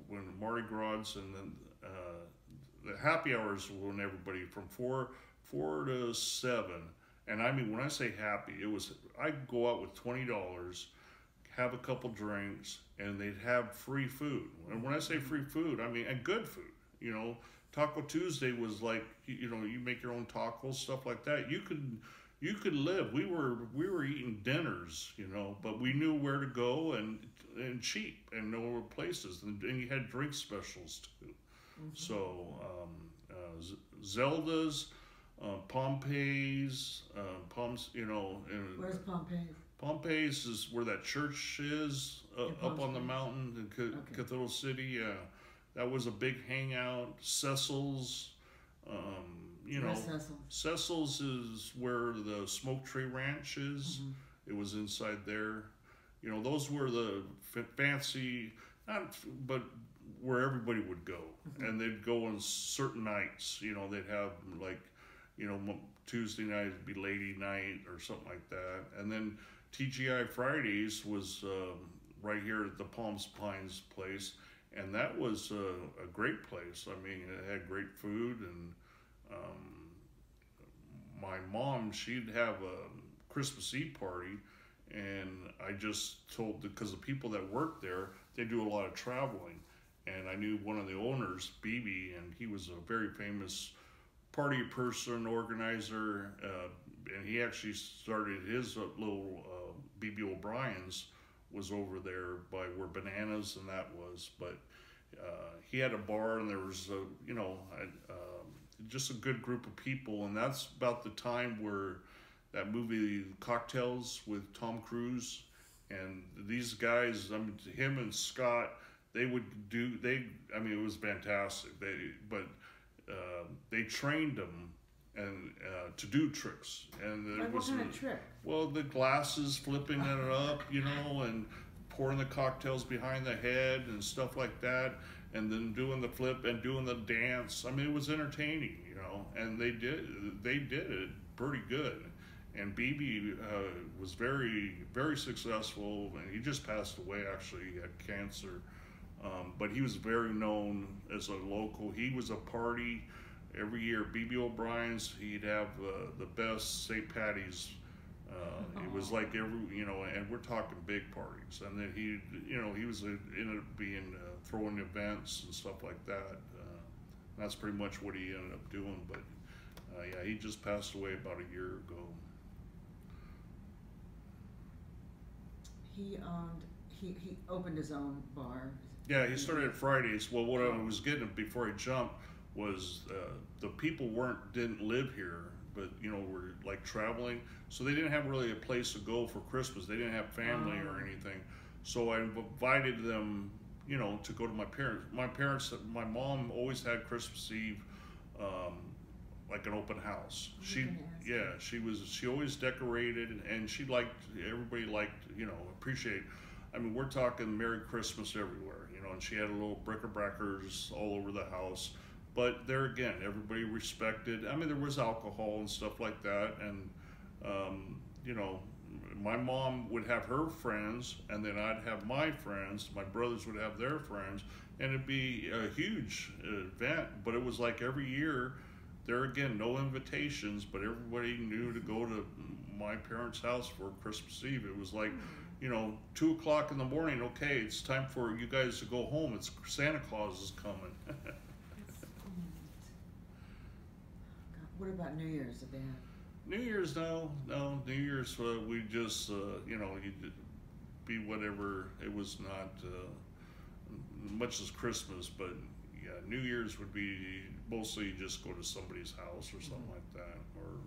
when Mardi Gras, and then the happy hours when everybody from 4 to 7. And I mean, when I say happy, I'd go out with $20, have a couple drinks, and they'd have free food. And when I say free food, I mean, and good food. You know, Taco Tuesday was like, you know, you make your own tacos, stuff like that. You could live. We were eating dinners, you know, but we knew where to go and cheap and know places, and you had drink specials too. Mm-hmm. So Zelda's, Pompey's, you know.
Where's Pompey's?
Pompey's is where that church is, up on the mountain in Cathedral City. That was a big hangout. Cecil's, you know. Cecil's is where the Smoke Tree Ranch is. Mm-hmm. It was inside there. You know, those were the fancy, but where everybody would go. Mm-hmm. And they'd go on certain nights. You know, they'd have like, you know, Tuesday night would be lady night or something like that. And then TGI Fridays was right here at the Palms Pines place, and that was a great place. I mean, it had great food, and my mom, she'd have a Christmas Eve party, and I just told, because the people that worked there, they do a lot of traveling, and I knew one of the owners, BB, and he was a very famous party person, organizer, and he actually started his little B.B. O'Brien's was over there by where Bananas and that was, but he had a bar, and there was just a good group of people, and that's about the time where that movie Cocktails with Tom Cruise, and these guys, I mean, him and Scott, it was fantastic. They trained them and to do tricks, and
what kind of trick?
Well, the glasses, flipping it up, and pouring the cocktails behind the head and stuff like that, and then doing the flip and doing the dance. I mean, it was entertaining, and they did it pretty good. And BB was very, very successful, and he just passed away. Actually, he had cancer, but he was very known as a local. He was a party every year. BB O'Brien's, he'd have the best St. Patty's. It was like and we're talking big parties. And then he was ended up being throwing events and stuff like that. That's pretty much what he ended up doing. But yeah, he just passed away about a year ago.
He opened his own bar.
Yeah, he started at Fridays. Well, what I was getting before I jumped was the people didn't live here, but were like traveling, so they didn't have really a place to go for Christmas. They didn't have family or anything, so I invited them, to go to my parents. My mom always had Christmas Eve, like an open house. She always decorated, and everybody liked, appreciate. I mean, we're talking Merry Christmas everywhere, and she had a little bric-a-brackers all over the house. But there again, everybody respected. I mean, there was alcohol and stuff like that, and my mom would have her friends, and then I'd have my friends. My brothers would have their friends, and it'd be a huge event. But it was like every year. There again, no invitations, but everybody knew to go to my parents' house for Christmas Eve. It was like, 2 o'clock in the morning. Okay, it's time for you guys to go home. It's Santa Claus is coming.
What about New Year's,
New Year's, no. New Year's, we just, you'd be whatever. It was not much as Christmas, but yeah, New Year's would be mostly just go to somebody's house or something like that, or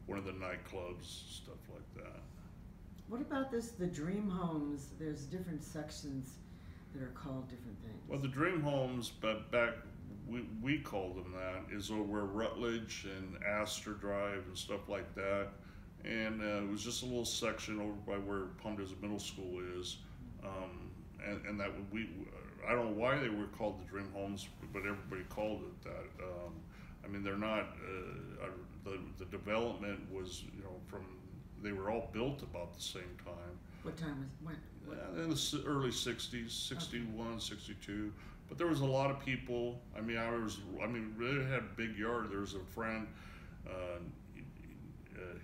one of the nightclubs, stuff like that.
What about the dream homes? There's different sections that are called different things.
Well, the dream homes, but back we called them that, is over Rutledge and Astor Drive and stuff like that. And it was just a little section over by where Palm Desert Middle School is. And that I don't know why they were called the dream homes, but everybody called it that. I mean, they're not, the development was, they were all built about the same time.
What time was, when?
In the early 60s, 61, okay. 62. But there was a lot of people. I mean, really had a big yard. There was a friend,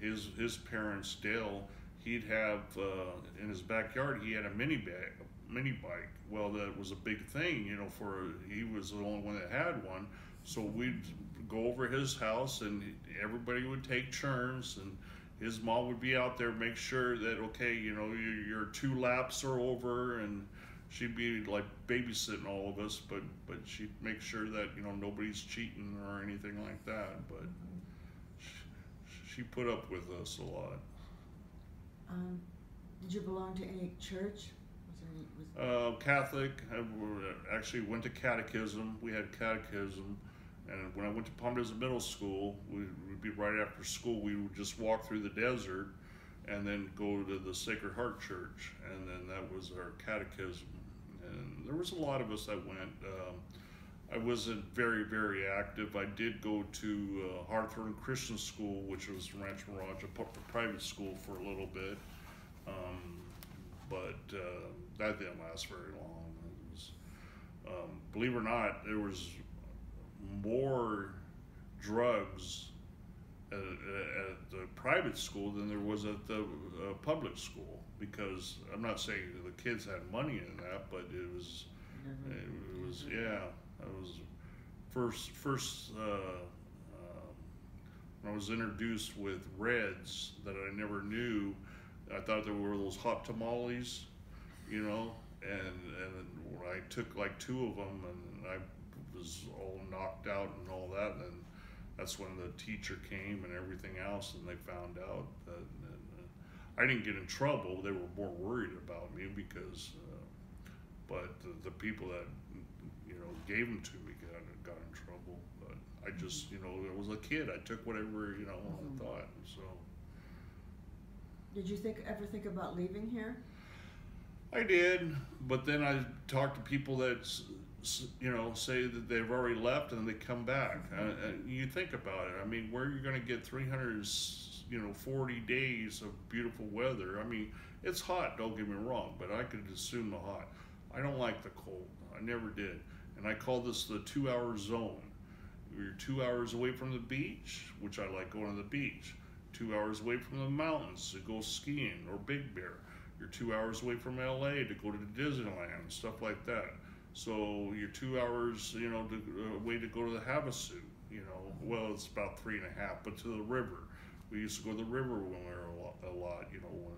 his parents, Dale, he'd have, in his backyard, he had a mini bike. Well, that was a big thing, he was the only one that had one. So we'd go over his house, and everybody would take turns, and his mom would be out there, make sure that, okay, your 2 laps are over, and she'd be like babysitting all of us, but she'd make sure that, nobody's cheating or anything like that. But she put up with us a lot.
Did you belong to any church?
Catholic. I actually went to catechism. We had catechism. And when I went to Palm Desert Middle School, we'd be right after school. We would just walk through the desert and then go to the Sacred Heart Church. And then that was our catechism. And there was a lot of us that went. I wasn't very, very active. I did go to Hawthorne Christian School, which was Rancho Mirage, a private school for a little bit. But that didn't last very long. It was, believe it or not, there was more drugs at the private school than there was at the public school, because I'm not saying the kids had money in that, but it was first when I was introduced with Reds that I never knew. I thought there were those hot tamales, you know, and I took like 2 of them, and I was all knocked out and all that, and that's when the teacher came and everything else, and they found out that I didn't get in trouble. They were more worried about me because, but the people that, you know, gave them to me got in trouble. But I just, you know, I was a kid. I took whatever, you know, I thought. So.
Did you ever think about leaving here?
I did, but then I talked to people that, you know, say that they've already left and they come back. You think about it. I mean, where are you going to get 340 days of beautiful weather? I mean, it's hot, don't get me wrong, but I could assume the hot. I don't like the cold. I never did. And I call this the 2-hour zone. You're 2 hours away from the beach, which I like going to the beach. 2 hours away from the mountains to go skiing or Big Bear. You're 2 hours away from LA to go to Disneyland and stuff like that. So you're 2 hours, you know, away to go to the Havasu, you know. Well, it's about 3.5, but to the river. We used to go to the river when we were a lot, you know, when,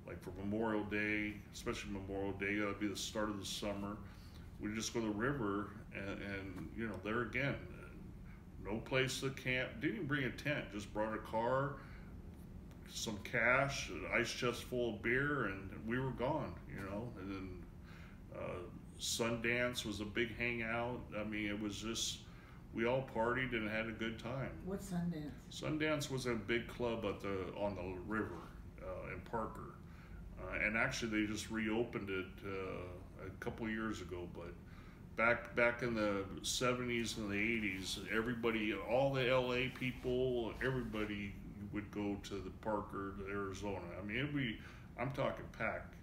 like for Memorial Day, especially Memorial Day, that'd be the start of the summer. We just go to the river and you know, there again, no place to camp. Didn't even bring a tent, just brought a car, some cash, an ice chest full of beer, and we were gone, you know. And then Sundance was a big hangout. I mean, it was just, we all partied and had a good time.
What's Sundance? Sundance
was a big club on the river in Parker. And actually they just reopened it a couple years ago, but back in the 70s and the 80s, everybody, all the LA people, everybody would go to the Parker, to Arizona. I mean, I'm talking packed.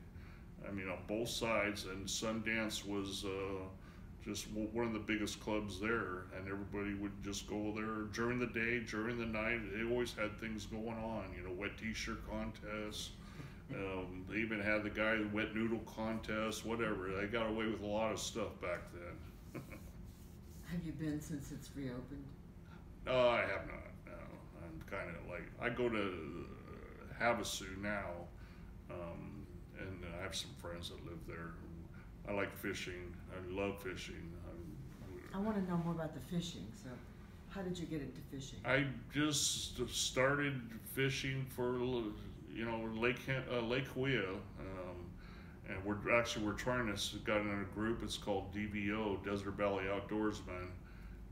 I mean, on both sides, and Sundance was just one of the biggest clubs there, and everybody would just go there during the day, during the night. They always had things going on, you know, wet t-shirt contests. They even had the guy, wet noodle contest, whatever. They got away with a lot of stuff back then.
Have you been since it's reopened?
I have not, no. I'm kind of like, I go to Havasu now, and I have some friends that live there. I like fishing. I love fishing.
I want to know more about the fishing. So, how did you get into fishing?
I just started fishing for, you know, Lake Huia, and we're trying to got in a group. It's called DVO, Desert Valley Outdoorsmen,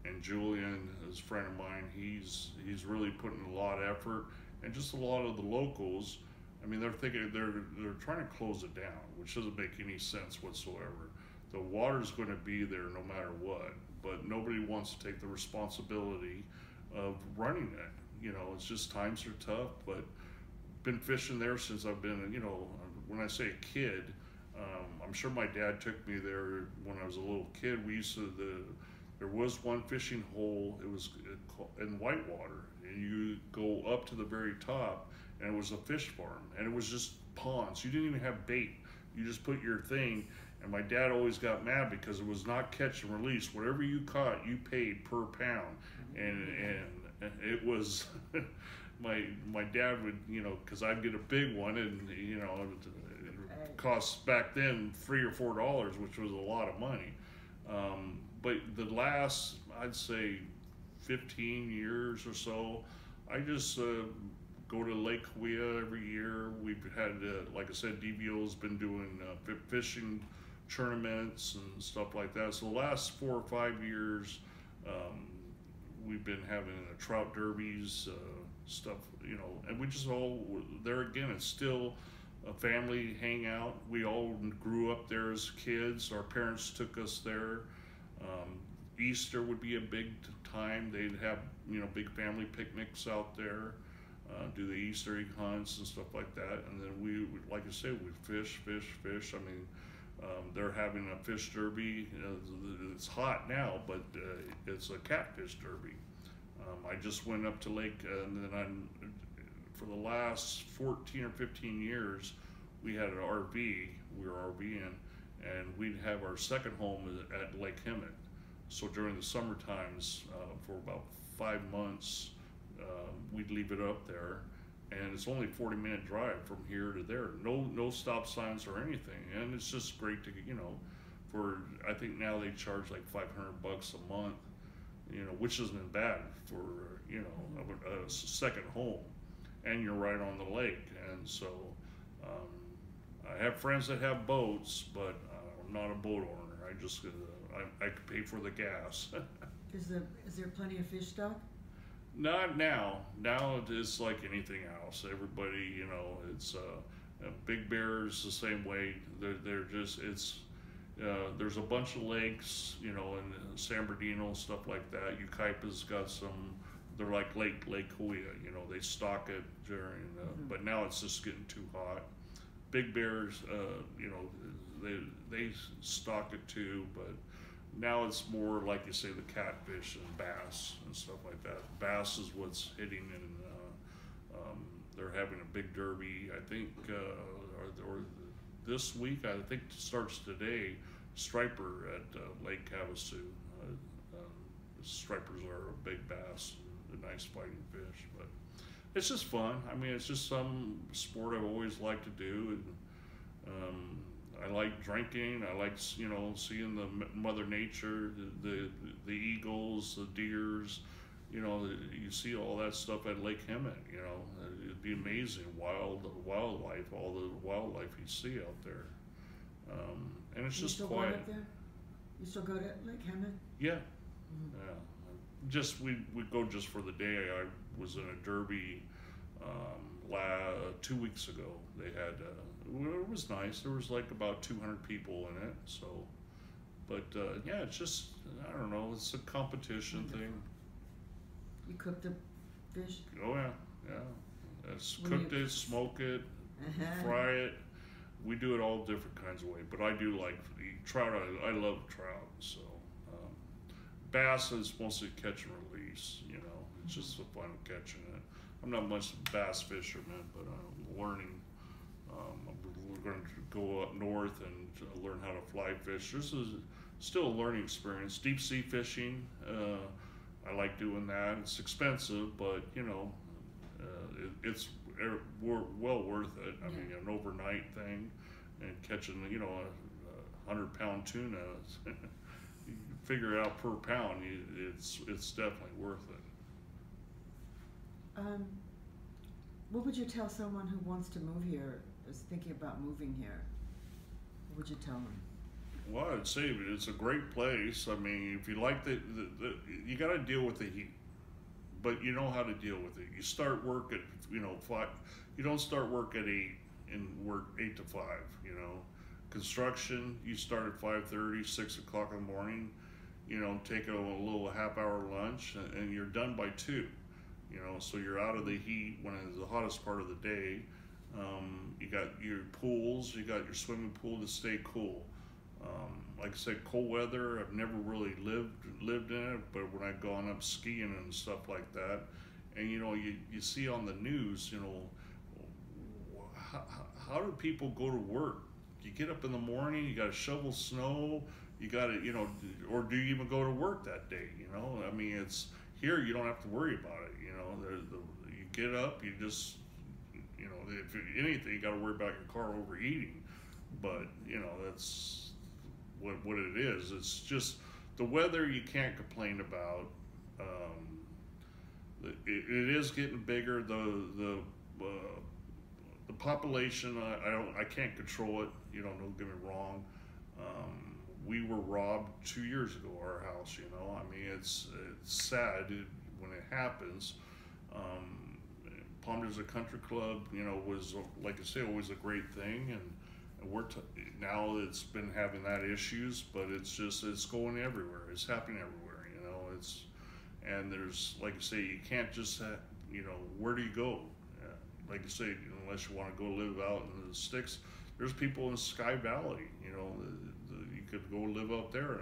and Julian is a friend of mine. He's really putting a lot of effort, and just a lot of the locals. I mean, they're thinking they're trying to close it down, which doesn't make any sense whatsoever. The water's going to be there no matter what, but nobody wants to take the responsibility of running it. You know, it's just times are tough, but been fishing there since I've been, you know, when I say a kid, I'm sure my dad took me there when I was a little kid. We used to, there was one fishing hole, it was in Whitewater, and you go up to the very top, and it was a fish farm, and it was just ponds. You didn't even have bait. You just put your thing, and my dad always got mad because it was not catch and release. Whatever you caught, you paid per pound, and it was, my dad would, you know, because I'd get a big one, and you know, it cost back then $3 or $4, which was a lot of money. But the last, I'd say, 15 years or so, I just go to Lake Huia every year. We've had, like I said, DVO's been doing fishing tournaments and stuff like that. So the last 4 or 5 years, we've been having trout derbies, stuff, you know, and we just all, there again, it's still a family hangout. We all grew up there as kids. Our parents took us there. Easter would be a big time. They'd have, you know, big family picnics out there, do the Easter egg hunts and stuff like that. And then we would, like I said, we'd fish. I mean, they're having a fish derby. It's hot now, but it's a catfish derby. I just went up to Lake, and then for the last 14 or 15 years, we had an RV. We were RVing, and we'd have our second home at Lake Hemet. So during the summer times, for about 5 months, we'd leave it up there, and it's only a 40-minute drive from here to there. No stop signs or anything, and it's just great to, you know, for, I think now they charge like $500 a month, you know, which isn't bad for, you know, a second home, and you're right on the lake. And so I have friends that have boats, but I'm not a boat owner. I just I could pay for the gas.
Is there plenty of fish stock?
Not now. Now it's like anything else. Everybody, you know, it's Big Bear's the same way. They're just, it's there's a bunch of lakes, you know, in San Bernardino, stuff like that. Yucaipa's got some. They're like Lake Hoya, you know. They stock it during, but now it's just getting too hot. Big Bear's, you know, they stock it too, but now it's more like you say the catfish and bass and stuff like that. Bass is what's hitting, and they're having a big derby. I think, or this week. I think it starts today. Striper at Lake Havasu. Stripers are a big bass, a nice fighting fish, but it's just fun. I mean, it's just some sport I've always liked to do, and I like drinking. I like, you know, seeing the Mother Nature, the eagles, the deers. You know, you see all that stuff at Lake Hemet. You know, it'd be amazing. Wildlife, all the wildlife you see out there, and it's just quiet.
Up there? You still go to Lake Hemet?
Yeah, yeah. Just we go just for the day. I was in a derby 2 weeks ago. They had it was nice. There was like about 200 people in it. So, but yeah, it's just, I don't know. It's a competition thing.
You cook the fish?
Oh yeah, yeah. It's cooked it, smoke it, fry it. We do it all different kinds of way. But I do like trout. I love trout. So bass is mostly catch and release. You know, it's just the fun of catching it. I'm not much of a bass fisherman, but I'm learning. We're going to go up north and learn how to fly fish. This is still a learning experience. Deep sea fishing, I like doing that. It's expensive, but you know, it's well worth it. I mean, an overnight thing and catching, you know, a 100-pound tuna. You figure it out per pound. It's definitely worth it.
What would you tell someone who wants to move here, is thinking about moving here? What would you tell them?
Well, I'd say it's a great place. I mean, if you like you got to deal with the heat, but you know how to deal with it. You start work at, you know, 5. You don't start work at 8 and work 8 to 5. You know, construction, you start at 5:30, 6 o'clock in the morning. You know, take a little half-hour lunch, and you're done by 2. You know, so you're out of the heat when it's the hottest part of the day. You got your pools, you got your swimming pool to stay cool. Like I said, cold weather, I've never really lived in it, but when I've gone up skiing and stuff like that, and you know, you see on the news, you know, how do people go to work? You get up in the morning, you got to shovel snow, you got to, you know, or do you even go to work that day? You know, I mean, it's here, you don't have to worry about it. You know, you get up, you just, you know, if anything, you got to worry about your car overheating. But you know, that's what it is. It's just the weather you can't complain about. It is getting bigger. The population, I can't control it. You know, don't get me wrong. We were robbed 2 years ago, our house. You know, I mean, it's sad when it happens. Palm Desert Country Club, you know, was, like I say, always a great thing, and now it's been having that issues, but it's going everywhere. It's happening everywhere, you know. And there's, like I say, you can't just you know, where do you go? Like I say, unless you want to go live out in the sticks. There's people in Sky Valley, you know, you could go live up there.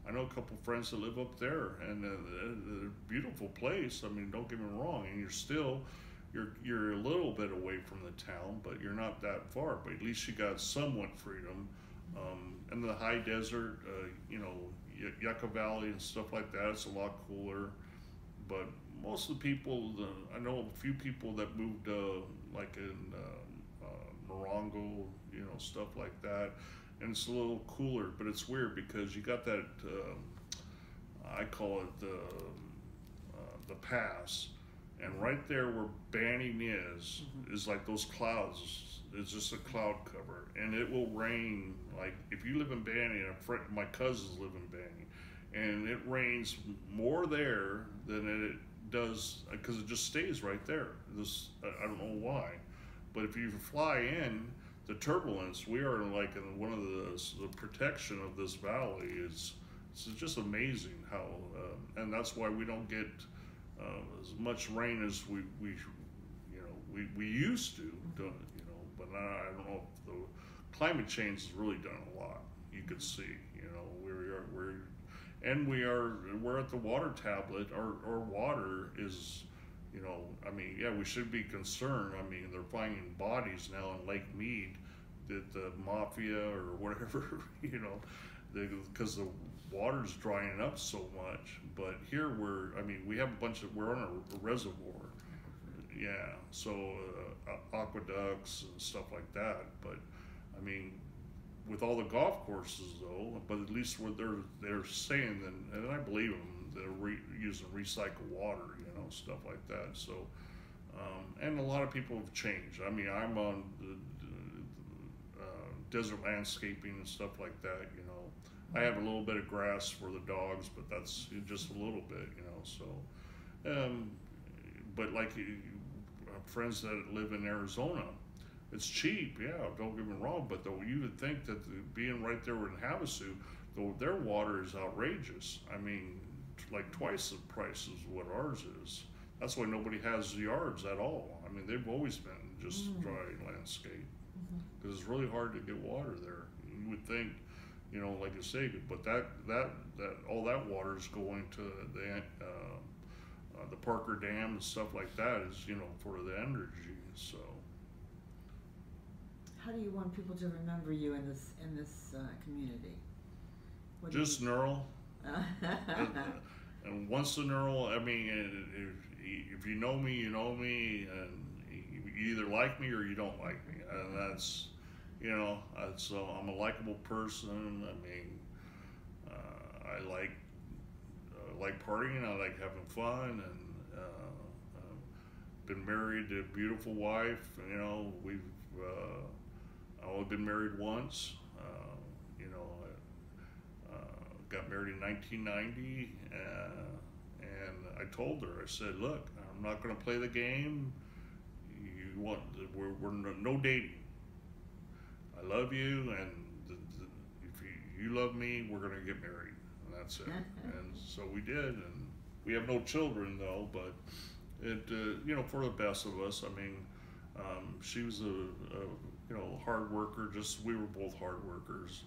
I know a couple friends that live up there, and a beautiful place. I mean, don't get me wrong, and you're a little bit away from the town, but you're not that far. But at least you got somewhat freedom. And the high desert, you know, Yucca Valley and stuff like that, it's a lot cooler. But most of the people, I know a few people that moved like in Morongo, you know, stuff like that, and it's a little cooler, but it's weird because you got that, I call it the pass, and right there where Banning is like those clouds. It's just a cloud cover, and it will rain. Like if you live in Banning, my cousins live in Banning, and it rains more there than it does because it just stays right there. I don't know why, but if you fly in the turbulence, we are like in one of the protection of this valley is. It's just amazing how, and that's why we don't get as much rain as we used to, you know. But I don't know if the climate change has really done a lot. You could see, you know, we're at the water tablet. Our water is, you know, I mean, yeah, we should be concerned. I mean, they're finding bodies now in Lake Mead that the mafia or whatever, you know, because the water's drying up so much. But here we have we're on a reservoir, yeah, so aqueducts and stuff like that. But I mean, with all the golf courses though, but at least what they're saying, and I believe them, they're using recycled water, you know, stuff like that. So and a lot of people have changed. I mean, I'm on the desert landscaping and stuff like that, you know. I have a little bit of grass for the dogs, but that's just a little bit, you know. So, but like friends that live in Arizona, it's cheap, yeah. Don't get me wrong, but though you would think that being right there in Havasu, though their water is outrageous. I mean, like twice the price is what ours is. That's why nobody has yards at all. I mean, they've always been just dry landscape because it's really hard to get water there. You would think. You know, like I say, but that all that water is going to the Parker Dam and stuff like that is, you know, for the energy. So,
how do you want people to remember you in this community?
Just Nerl. And once the Nerl, I mean, if you know me, you know me, and you either like me or you don't like me, and that's. You know, so I'm a likable person. I mean, I like partying. I like having fun, and been married to a beautiful wife. You know, we've only been married once. You know, got married in 1990, and I told her, I said, look, I'm not going to play the game. We're no dating. I love you, and if you love me, we're going to get married, and that's it. And so we did, and we have no children though, but it, you know, for the best of us. I mean, she was a hard worker. We were both hard workers.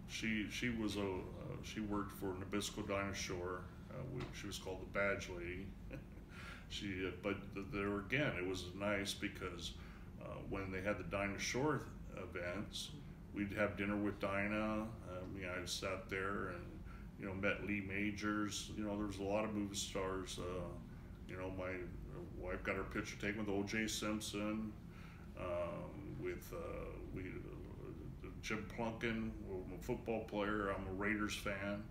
She worked for Nabisco Dinosaur. She was called the Badge Lady. But there again, it was nice because when they had the Dinosaur events, we'd have dinner with Dinah. I sat there and, you know, met Lee Majors. You know, there was a lot of movie stars. You know, my wife got her picture taken with O.J. Simpson, with Jim Plunkin, I'm a football player. I'm a Raiders fan.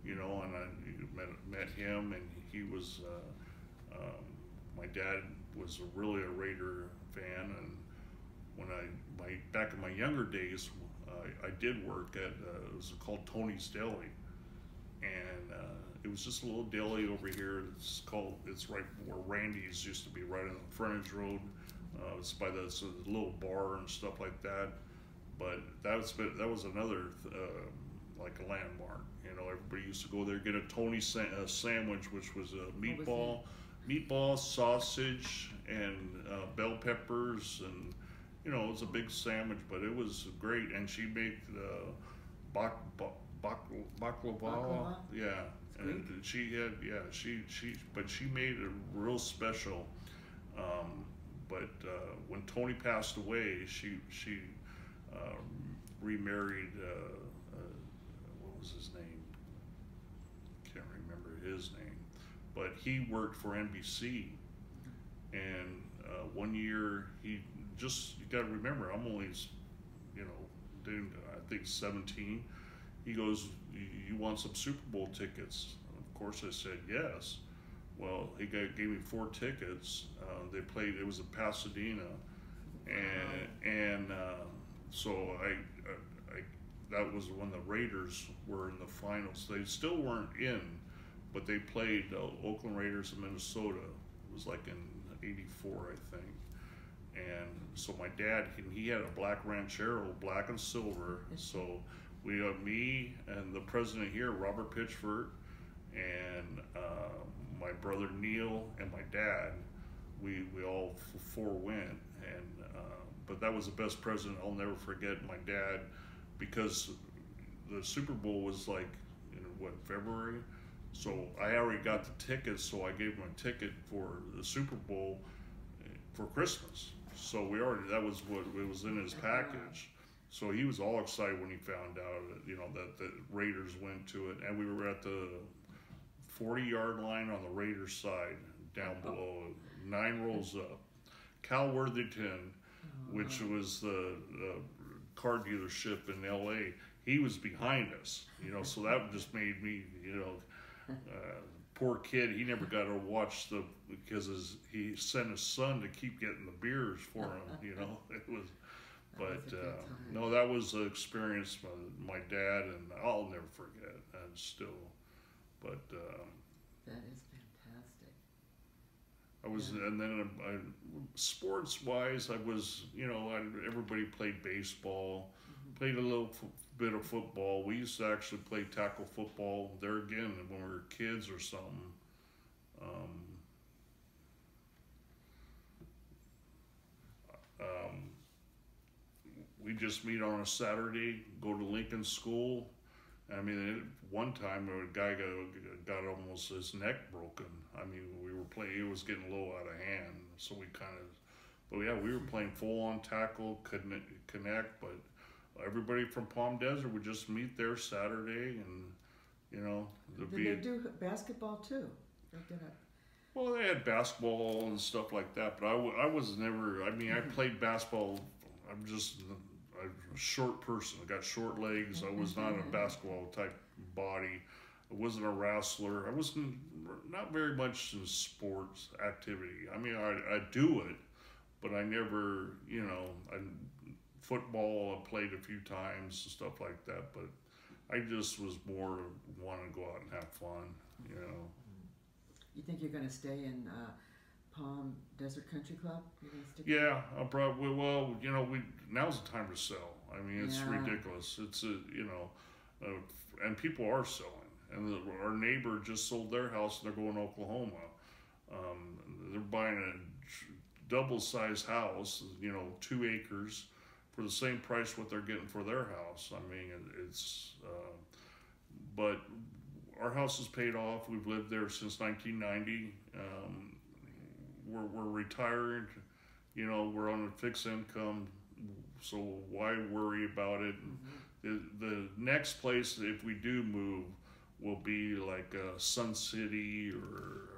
You know, and I met him, and he was. My dad was really a Raider fan, and when back in my younger days, I did work at it was called Tony's Deli, and it was just a little deli over here. It's right where Randy's used to be, right on the frontage road. It's by the little bar and stuff like that. But that was another like a landmark. You know, everybody used to go there, get a Tony sandwich, which was a meatball, sausage, and bell peppers, and you know, it was a big sandwich, but it was great. And she made baklava. Yeah, and she had but she made it real special. But when Tony passed away, she remarried. What was his name? Can't remember his name. but he worked for NBC, and one year you got to remember, I'm only, doing, I think 17. He goes, you want some Super Bowl tickets? Of course I said yes. Well, he gave me 4 tickets. They played, it was in Pasadena, and so I that was when the Raiders were in the finals. They still weren't in, but they played Oakland Raiders of Minnesota. It was like in '84, I think. And so my dad, he had a black Ranchero, black and silver. So we had me and the president here, Robert Pitchford, and my brother Neil and my dad. We all 4 went, and but that was the best present I'll never forget. My dad, because the Super Bowl was like in February, so I already got the tickets. So I gave him a ticket for the Super Bowl for Christmas. So that was what it was in his package. So he was all excited when he found out that the Raiders went to it, and we were at the 40-yard line on the Raiders side, down below, 9 rows up. Cal Worthington, which was the car dealership in LA, he was behind us, so that just made me, poor kid, he never got to watch because he sent his son to keep getting the beers for him, it was, but no, that was an experience my dad, and I'll never forget, and still, but
that is fantastic.
I was, and then sports-wise, I was, everybody played baseball, played a little bit of football. We used to actually play tackle football there again when we were kids or something. We just meet on a Saturday, go to Lincoln School. I mean, one time a guy got almost his neck broken. I mean, we were playing, it was getting a little out of hand, so we but yeah, we were playing full-on tackle, connect, but everybody from Palm Desert would just meet there Saturday, and
Did they do basketball too?
Well, they had basketball and stuff like that, but I was never. I mean, I played basketball. I'm just a short person. I got short legs. I was not a basketball type body. I wasn't a wrestler. I wasn't not very much in sports activity. I mean, I do it, but I never, football I played a few times and stuff like that, but I just was more wanting to go out and have fun,
You think you're going to stay in Palm Desert Country Club?
Yeah, I'll probably, well, now's the time to sell. I mean, it's ridiculous. It's and people are selling. And our neighbor just sold their house and they're going to Oklahoma. They're buying a double-sized house, 2 acres, for the same price what they're getting for their house. I mean, it's, but our house is paid off. We've lived there since 1990. We're retired, we're on a fixed income, so why worry about it? The next place, if we do move, will be like Sun City or,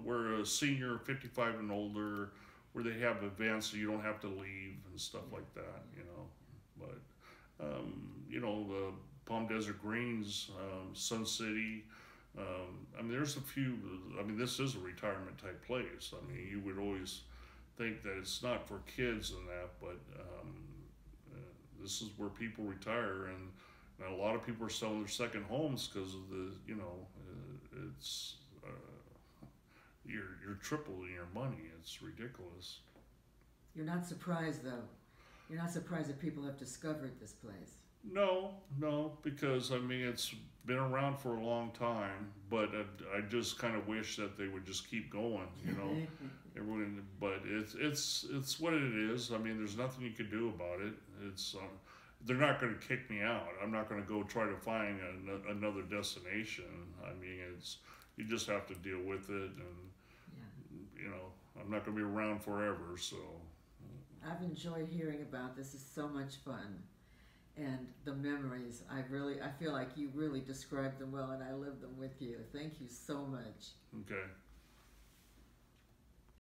where a senior, 55 and older, where they have events so you don't have to leave and stuff like that, But, Palm Desert Greens, Sun City, I mean, there's a few, this is a retirement type place. I mean, you would always think that it's not for kids and that, but this is where people retire, and a lot of people are selling their second homes because of the, it's, you're tripling your money. It's ridiculous.
You're not surprised, though. You're not surprised that people have discovered this place.
No, because it's been around for a long time, but I just kind of wish that they would just keep going, Everyone, but it's what it is. I mean, there's nothing you can do about it. It's they're not going to kick me out. I'm not going to go try to find another destination. I mean, you just have to deal with it, and I'm not going to be around forever. So
I've enjoyed hearing about this. It's so much fun. and the memories. I feel like you really described them well, and I lived them with you. Thank you so much.
Okay.